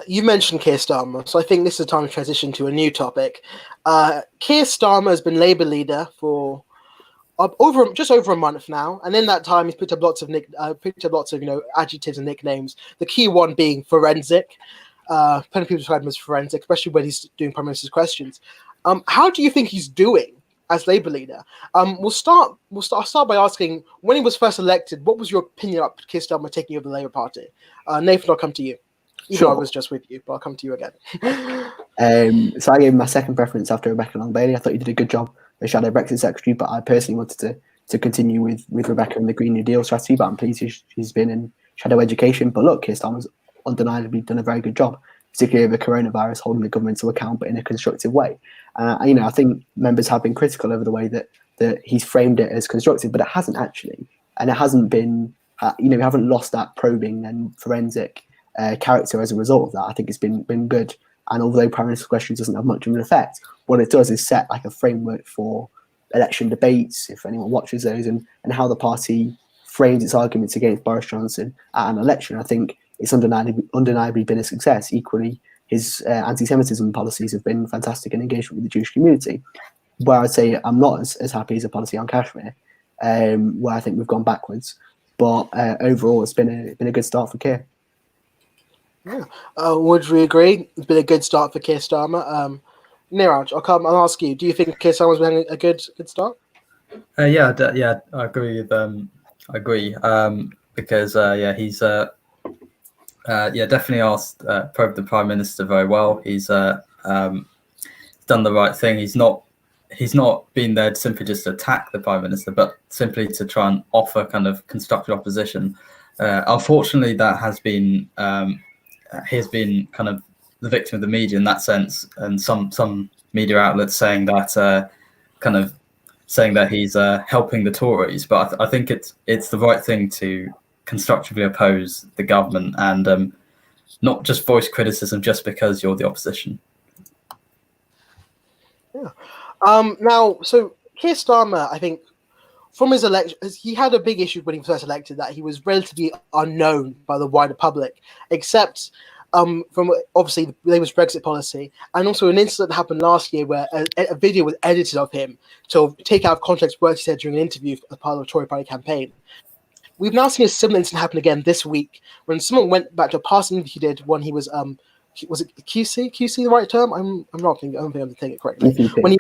You mentioned Keir Starmer, so I think this is the time to transition to a new topic. Keir Starmer has been Labour leader for just over a month now, and in that time he's picked up lots of adjectives and nicknames. The key one being forensic. Plenty of people describe him as forensic, especially when he's doing Prime Minister's questions. How do you think he's doing as Labour leader? I'll start by asking, when he was first elected, what was your opinion about Keir Starmer taking over the Labour Party? Nathan, I'll come to you. Even though I was just with you, but I'll come to you again. So I gave him my second preference after Rebecca Long-Bailey. I thought he did a good job as Shadow Brexit Secretary, but I personally wanted to continue with Rebecca and the Green New Deal strategy, but I'm pleased she's been in Shadow Education. But look, Keir Starmer's undeniably done a very good job, particularly over coronavirus, holding the government to account, but in a constructive way. I think members have been critical over the way that he's framed it as constructive, but it hasn't actually. And it hasn't been, we haven't lost that probing and forensic character as a result of that. I think it's been good. And although Prime Minister's questions doesn't have much of an effect, what it does is set like a framework for election debates, if anyone watches those, and how the party frames its arguments against Boris Johnson at an election. I think it's undeniably been a success. Equally, his anti-Semitism policies have been fantastic in engagement with the Jewish community. Where I'd say I'm not as happy as a policy on Kashmir, where I think we've gone backwards. But overall, it's been a good start for Keir. Yeah, would we agree? It's been a good start for Keir Starmer. Neeraj, I'll ask you. Do you think Keir Starmer's been a good start? Yeah, I agree with I agree because he's definitely probed the Prime Minister very well. He's done the right thing. He's not been there simply just to attack the Prime Minister, but simply to try and offer kind of constructive opposition. Unfortunately, that has been he's been kind of the victim of the media in that sense, and some media outlets saying that he's helping the Tories. But I think it's the right thing to constructively oppose the government and not just voice criticism just because you're the opposition. Yeah. Now, so Keir Starmer, I think, from his election, he had a big issue when he was first elected that he was relatively unknown by the wider public, except from obviously Labour's Brexit policy, and also an incident that happened last year where a video was edited of him to take out of context words he said during an interview as part of the Tory party campaign. We've now seen a similar incident happen again this week when someone went back to a past interview he did when he was it QC the right term? I'm not thinking. I don't think I'm thinking it correctly. When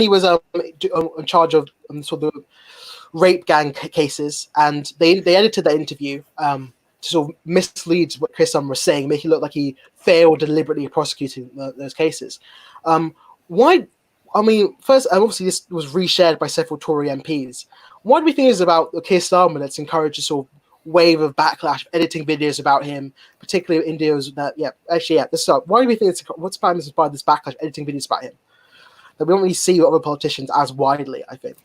he was in charge of sort of rape gang cases, and they edited that interview to sort of mislead what Keir Starmer was saying, make it look like he failed deliberately prosecuting those cases. Why? I mean, first, obviously this was reshared by several Tory MPs. What do we think is about Keir Starmer that's encouraged a sort of wave of backlash, editing videos about him, particularly in videos that, let's start. Why do we think what's inspired this backlash, editing videos about him? That we don't really see other politicians as widely, I think.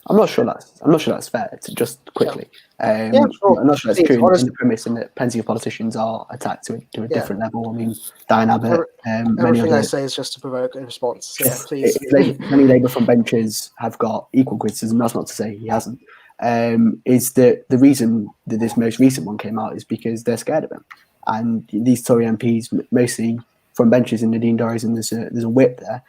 I'm not sure that's fair. To just quickly, Yeah, sure. I'm not sure that's Please, true in honestly. the premise, and that plenty of politicians are attacked to a different level. I mean, Diane Abbott, many Everything I other. say is just to provoke a response. So yeah, please. Many Labour frontbenchers have got equal criticism. That's not to say he hasn't. Is that the reason that this most recent one came out is because they're scared of him, and these Tory MPs, mostly frontbenchers in Nadine Dorries, and there's a whip there,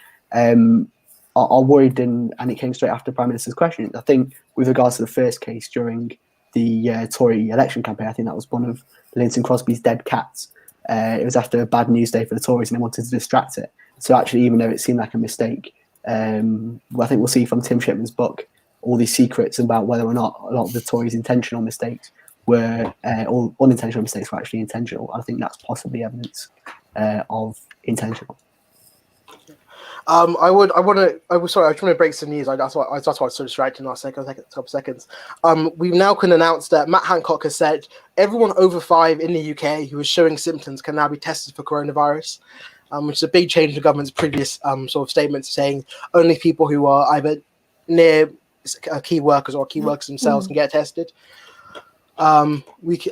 are worried, and it came straight after Prime Minister's question. I think with regards to the first case during the Tory election campaign, I think that was one of Linton Crosby's dead cats. It was after a bad news day for the Tories, and they wanted to distract it. So actually, even though it seemed like a mistake, I think we'll see from Tim Shipman's book all these secrets about whether or not a lot of the Tories' intentional mistakes were, or unintentional mistakes were actually intentional. I think that's possibly evidence of intentional. Sorry, I just want to break some news. That's why I was so distracted in the last couple seconds. We now can announce that Matt Hancock has said everyone over 5 in the UK who is showing symptoms can now be tested for coronavirus, which is a big change in the government's previous sort of statements, saying only people who are either near key workers or key workers themselves can get tested. I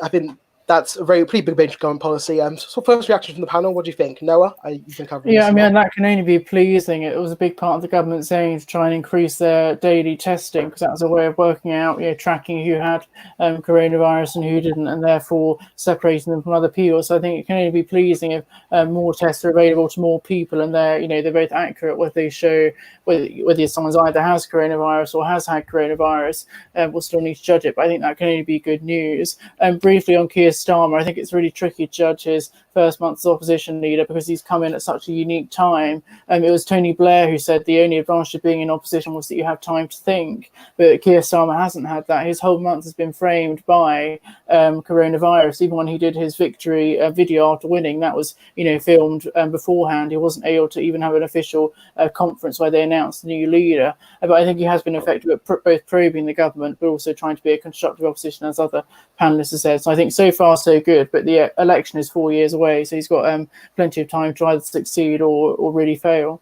think that's a pretty big change in government policy. So first reaction from the panel, what do you think? Noah, you've been covering this. Yeah, I mean, that can only be pleasing. It was a big part of the government saying to try and increase their daily testing, because that was a way of working out, tracking who had coronavirus and who didn't, and therefore separating them from other people. So I think it can only be pleasing if more tests are available to more people, and they're both accurate, whether they show whether someone's either has coronavirus or has had coronavirus. We'll still need to judge it, but I think that can only be good news. Briefly on Keir Starmer, I think it's really tricky to judge his first month as opposition leader because he's come in at such a unique time. It was Tony Blair who said the only advantage of being in opposition was that you have time to think, but Keir Starmer hasn't had that. His whole month has been framed by coronavirus. Even when he did his victory video after winning, that was filmed beforehand. He wasn't able to even have an official conference where they announced the new leader. But I think he has been effective at both probing the government but also trying to be a constructive opposition, as other panelists have said. So I think so far so good, but the election is 4 years away, so he's got plenty of time to either succeed or really fail.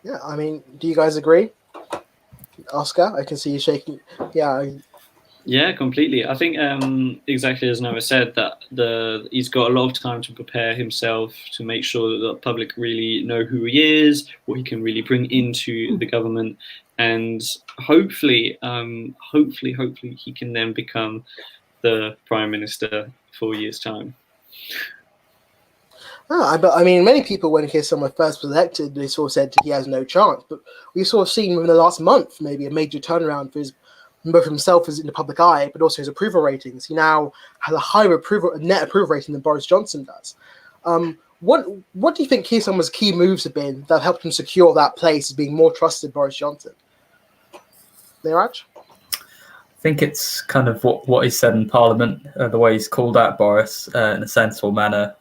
Yeah, I mean, do you guys agree? Oscar, I can see you shaking. Yeah, completely. I think exactly as Noah said, that he's got a lot of time to prepare himself to make sure that the public really know who he is, what he can really bring into the government, and hopefully he can then become the Prime Minister 4 years' time. But I mean, many people, when Keir Starmer first was elected, they sort of said he has no chance. But we've sort of seen within the last month maybe a major turnaround for both himself as in the public eye, but also his approval ratings. He now has a higher net approval rating than Boris Johnson does. What do you think Keir Starmer's key moves have been that have helped him secure that place as being more trusted than Boris Johnson? Neeraj? I think it's kind of what he said in Parliament, the way he's called out Boris in a sensible manner.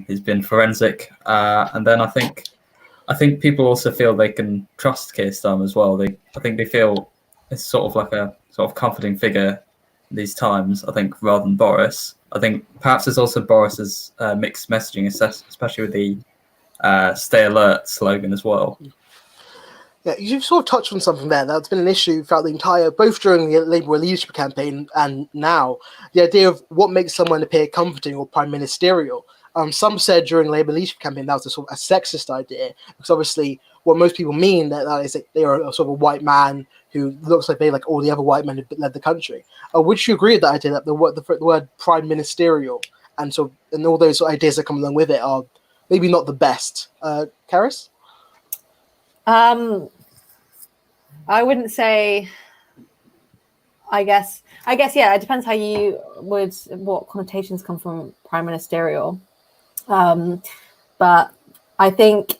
He's been forensic, and then I think people also feel they can trust Keir Starmer as well. I think they feel it's sort of like a sort of comforting figure in these times, I think, rather than Boris. I think perhaps it's also Boris's mixed messaging, especially with the "Stay Alert" slogan as well. Yeah, you've sort of touched on something there. That's been an issue throughout the entire, both during the Labour leadership campaign and now, the idea of what makes someone appear comforting or prime ministerial. Some said during the Labour leadership campaign that was a sort of a sexist idea, because obviously what most people mean that is that they are a sort of a white man who looks like they like all the other white men who led the country. Would you agree with that idea that the word prime ministerial and all those ideas that come along with it are maybe not the best? Cerys? I wouldn't say. I guess, yeah. It depends what connotations come from prime ministerial. But I think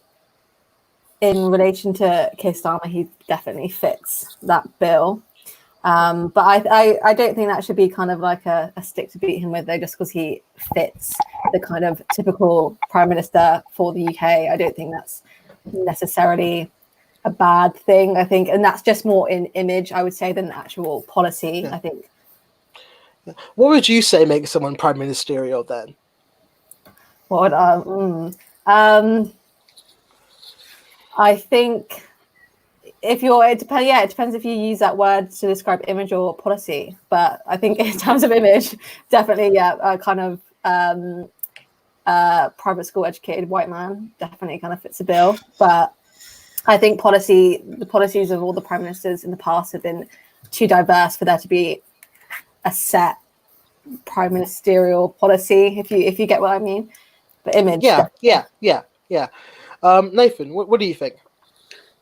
in relation to Keir Starmer, he definitely fits that bill. But I don't think that should be kind of like a stick to beat him with, though, just because he fits the kind of typical prime minister for the UK. I don't think that's necessarily a bad thing, I think, and that's just more in image, I would say, than actual policy. I think. What would you say makes someone prime ministerial then? I think it depends. Yeah, it depends if you use that word to describe image or policy. But I think in terms of image, definitely, yeah, kind of private school educated white man definitely kind of fits the bill. But I think the policies of all the prime ministers in the past have been too diverse for there to be a set prime ministerial policy. If you get what I mean. But image. Yeah. Nathan, what do you think?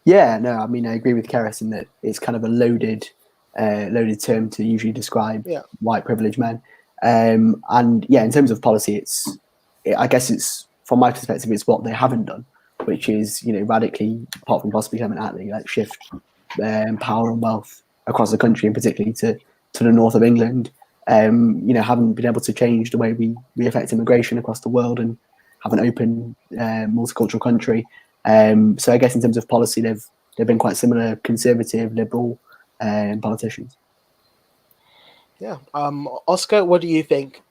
Yeah, no, I mean, I agree with Cerys in that it's kind of a loaded term to usually describe white privileged men. And yeah, in terms of policy, I guess it's, from my perspective, it's what they haven't done, which is, radically, apart from possibly Clement Attlee, like shift power and wealth across the country, and particularly to the north of England. Haven't been able to change the way we affect immigration across the world and have an open, multicultural country. So I guess in terms of policy, they've been quite similar, conservative, liberal politicians. Yeah. Oscar, what do you think?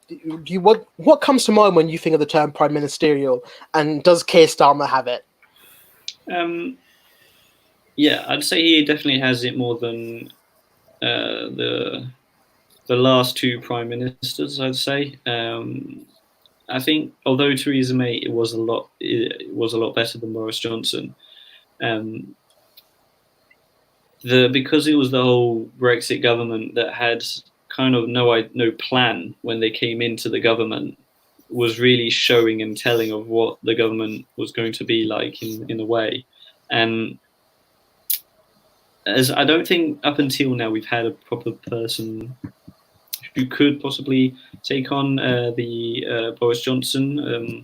What comes to mind when you think of the term prime ministerial, and does Keir Starmer have it? Yeah, I'd say he definitely has it more than the last two prime ministers. I'd say. I think although Theresa May it was a lot better than Boris Johnson, because it was the whole Brexit government that had kind of no plan when they came into the government, was really showing and telling of what the government was going to be like in a way. And as I don't think up until now we've had a proper person who could possibly take on the Boris Johnson.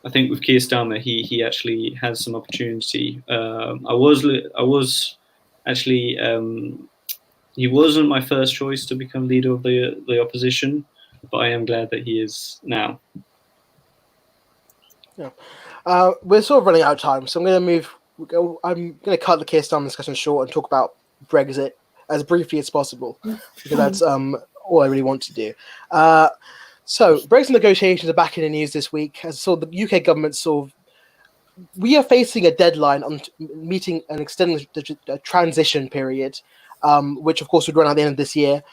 I think with Keir Starmer, he actually has some opportunity. I was actually he wasn't my first choice to become leader of the opposition, but I am glad that he is now. Yeah, we're sort of running out of time, so I'm going to cut the Keir Starmer discussion short and talk about Brexit as briefly as possible, because that's all I really want to do. So Brexit negotiations are back in the news this week. As the UK government we are facing a deadline on meeting and extending the transition period, which of course would run at the end of this year.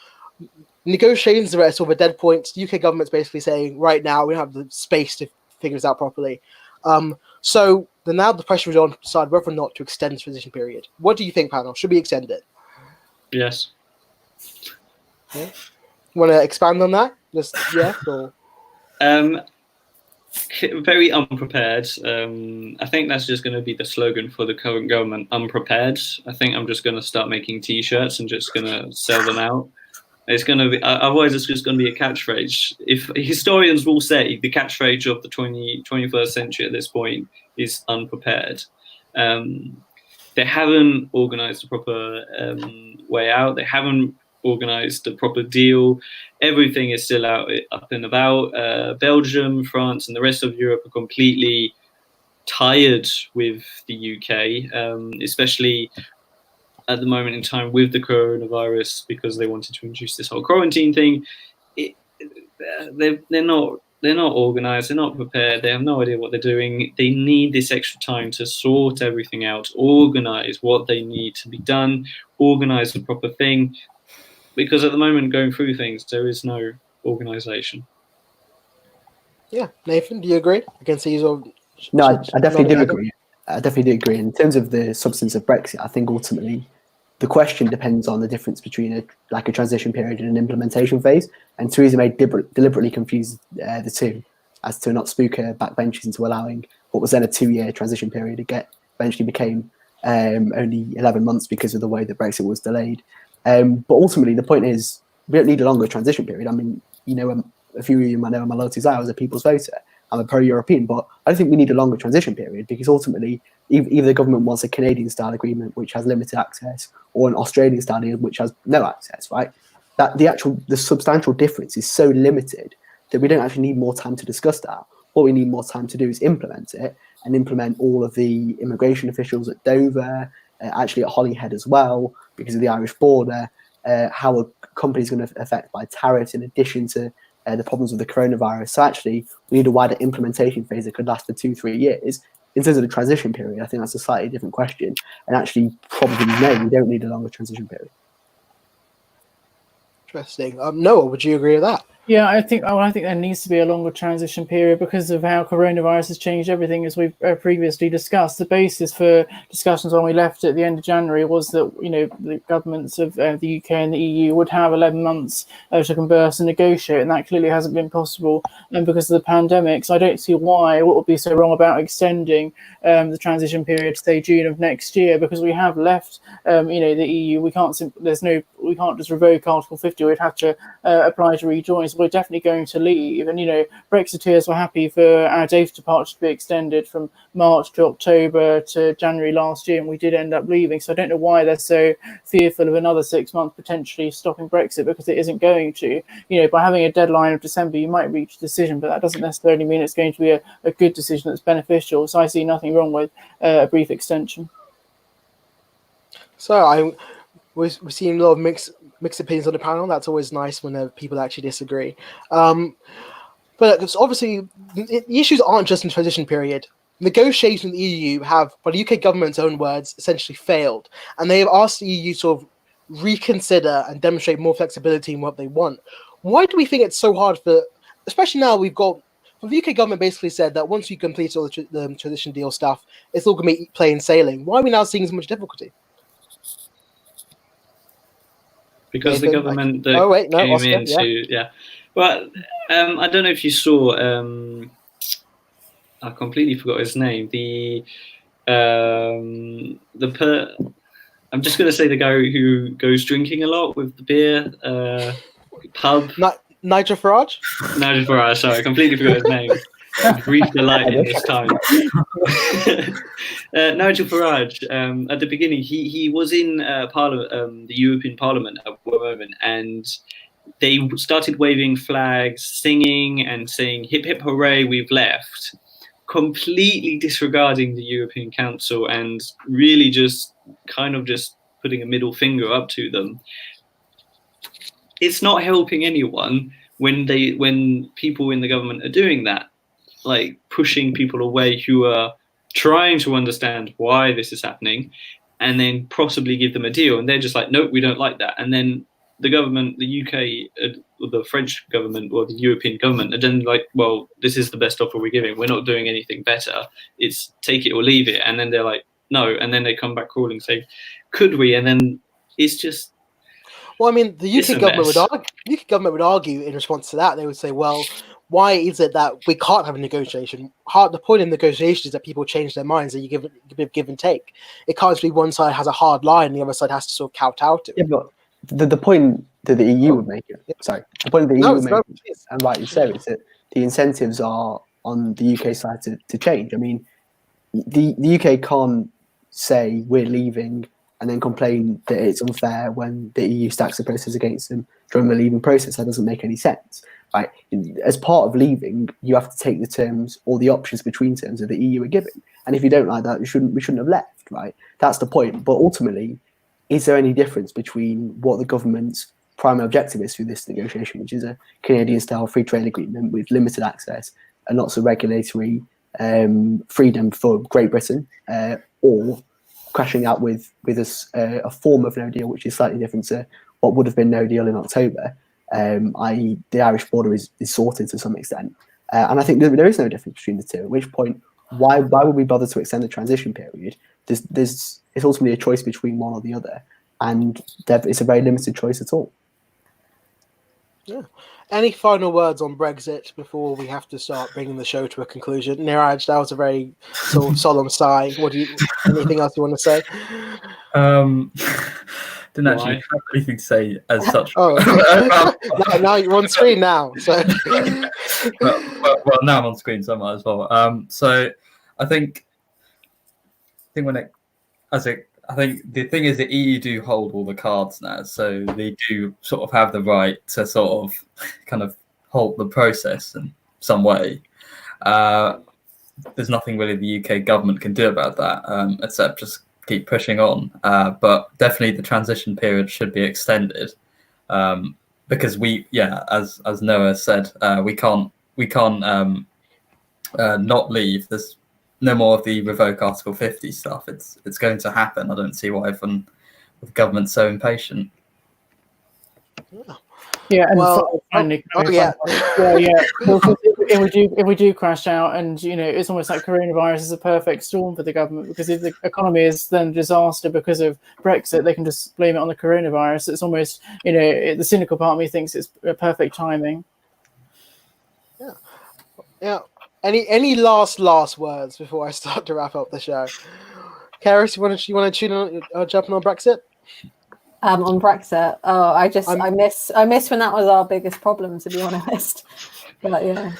Negotiations are at sort of a dead point. The UK government's basically saying right now we don't have the space to figure this out properly. So now the pressure is on to decide whether or not to extend the transition period. What do you think, panel? Should we extend it? Yes. Yeah. Want to expand on that? Just or very unprepared. I think that's just going to be the slogan for the current government. Unprepared. I think I'm just going to start making T-shirts and just going to sell them out. It's going to be otherwise. It's just going to be a catchphrase. If historians will say the catchphrase of the 21st century at this point is unprepared. They haven't organised a proper way out. They haven't organised a proper deal. Everything is still up and about. Belgium, France, and the rest of Europe are completely tired with the UK, especially at the moment in time with the coronavirus, because they wanted to introduce this whole quarantine thing. They're not organised. They're not prepared. They have no idea what they're doing. They need this extra time to sort everything out, organise what they need to be done, organise the proper thing. Because at the moment, going through things, there is no organisation. Yeah, Nathan, do you agree? I can see you. No, I definitely do agree. I definitely do agree. In terms of the substance of Brexit, I think ultimately the question depends on the difference between a transition period and an implementation phase. And Theresa May deliberately confused the two as to not spook her backbenchers into allowing what was then a 2-year transition period. Eventually became only 11 months because of the way that Brexit was delayed. But ultimately, the point is, we don't need a longer transition period. I mean, a few of you might know my loyalties. I was a People's Voter. I'm a pro-European, but I don't think we need a longer transition period, because ultimately, either the government wants a Canadian-style agreement which has limited access, or an Australian-style deal which has no access. Right? That the substantial difference is so limited that we don't actually need more time to discuss that. What we need more time to do is implement it, and implement all of the immigration officials at Dover, actually at Holyhead as well, because of the Irish border, how a company is going to affect by tariffs in addition to the problems with the coronavirus. So actually, we need a wider implementation phase that could last for 2-3 years. in terms of the transition period, I think that's a slightly different question. And actually, probably no, we don't need a longer transition period. Interesting. Noah, would you agree with that? Yeah, I think there needs to be a longer transition period because of how coronavirus has changed everything, as we've previously discussed. The basis for discussions when we left at the end of January was that, you know, the governments of the UK and the EU would have 11 months to converse and negotiate, and that clearly hasn't been possible because of the pandemic. So I don't see why what would be so wrong about extending the transition period to say June of next year, because we have left, you know, the EU. We can't just revoke Article 50. We'd have to apply to rejoin. So we're definitely going to leave. And, you know, Brexiteers were happy for our data departure to be extended from March to October to January last year, and we did end up leaving. So I don't know why they're so fearful of another 6 months potentially stopping Brexit, because it isn't going to. You know, by having a deadline of December, you might reach a decision, but that doesn't necessarily mean it's going to be a good decision that's beneficial. So I see nothing wrong with a brief extension. So we're seeing a lot of mixed opinions on the panel. That's always nice when people actually disagree. But it's obviously, the issues aren't just in the transition period. Negotiations in the EU have, by the UK government's own words, essentially failed. And they have asked the EU to sort of reconsider and demonstrate more flexibility in what they want. Why do we think it's so hard for, especially now we've got, well, the UK government basically said that once we complete all the transition deal stuff, it's all going to be plain sailing. Why are we now seeing so much difficulty? Because Nathan, the government that came Oscar, into well, I don't know if you saw, I completely forgot his name. I'm just going to say the guy who goes drinking a lot with the beer pub. Nigel Farage. Nigel Farage. Sorry, I completely forgot his name. Brief delight in this time. Nigel Farage. At the beginning, he was in Parliament, the European Parliament at one moment, and they started waving flags, singing, and saying "Hip hip hooray, we've left," completely disregarding the European Council and really just kind of just putting a middle finger up to them. It's not helping anyone when people in the government are doing that, like pushing people away who are trying to understand why this is happening, and then possibly give them a deal, and they're just like, nope, we don't like that. And then the government, the UK, or the French government, or the European government, are then like, well, this is the best offer we're giving. We're not doing anything better. It's take it or leave it. And then they're like, no. And then they come back crawling and say, could we? And then it's just. Well, I mean, the UK government would argue in response to that. They would say, well, why is it that we can't have a negotiation? The point in negotiations is that people change their minds and you give and take. It can't just be one side has a hard line and the other side has to sort of kowtow to it. Yeah, but the point that the EU would make it, the point that the EU would make it, and rightly so, is that the incentives are on the UK side to change. I mean, the UK can't say we're leaving and then complain that it's unfair when the EU stacks the process against them during the leaving process. That doesn't make any sense. Right? As part of leaving, you have to take the terms or the options between terms that the EU are giving. And if you don't like that, we shouldn't have left. Right? That's the point. But ultimately, is there any difference between what the government's primary objective is through this negotiation, which is a Canadian-style free trade agreement with limited access and lots of regulatory freedom for Great Britain, or crashing out with a form of no deal, which is slightly different to what would have been no deal in October, i.e. the Irish border is sorted to some extent. And I think there is no difference between the two, at which point, why would we bother to extend the transition period? It's ultimately a choice between one or the other, and it's a very limited choice at all. Yeah. Any final words on Brexit before we have to start bringing the show to a conclusion? Neeraj, that was a very sort of solemn sigh. Anything else you want to say? Didn't actually have anything to say as such. Now you're on screen now. So. well, now I'm on screen, so I might as well. So I think I think the thing is the EU do hold all the cards now, so they do sort of have the right to sort of kind of halt the process in some way. There's nothing really the UK government can do about that, except just keep pushing on. But definitely the transition period should be extended, because as Noah said, we can't not leave. no more of the revoke Article 50 stuff. It's going to happen. I don't see why the government's so impatient. Yeah, and Well, finally, yeah. If we do crash out, and it's almost like coronavirus is a perfect storm for the government, because if the economy is then a disaster because of Brexit, they can just blame it on the coronavirus. It's almost, the cynical part of me thinks it's a perfect timing. Yeah. Any last words before I start to wrap up the show? Cerys, you want to tune on jumping on Brexit? On Brexit, I miss when that was our biggest problem, to be honest. But yeah,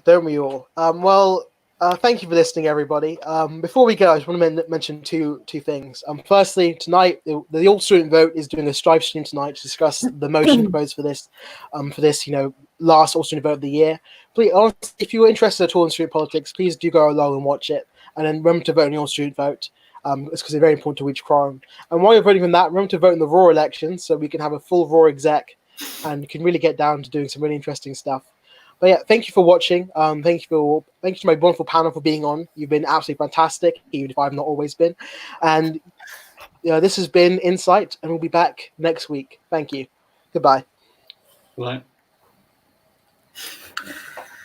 don't we all? Thank you for listening, everybody. Before we go, I just want to mention two things. Firstly, tonight the All Student Vote is doing a live stream tonight to discuss the motion proposed for this, last All Student Vote of the year. Please, honestly, if you're interested at all in student politics, please do go along and watch it, and then remember to vote in the All Student Vote. It's because it's very important to reach quorum. And while you're voting on that, remember to vote in the Raw elections so we can have a full Raw exec and can really get down to doing some really interesting stuff. But yeah, thank you for watching. Thank you to my wonderful panel for being on. You've been absolutely fantastic, even if I've not always been. And this has been Insight, and we'll be back next week. Thank you. Goodbye. Right.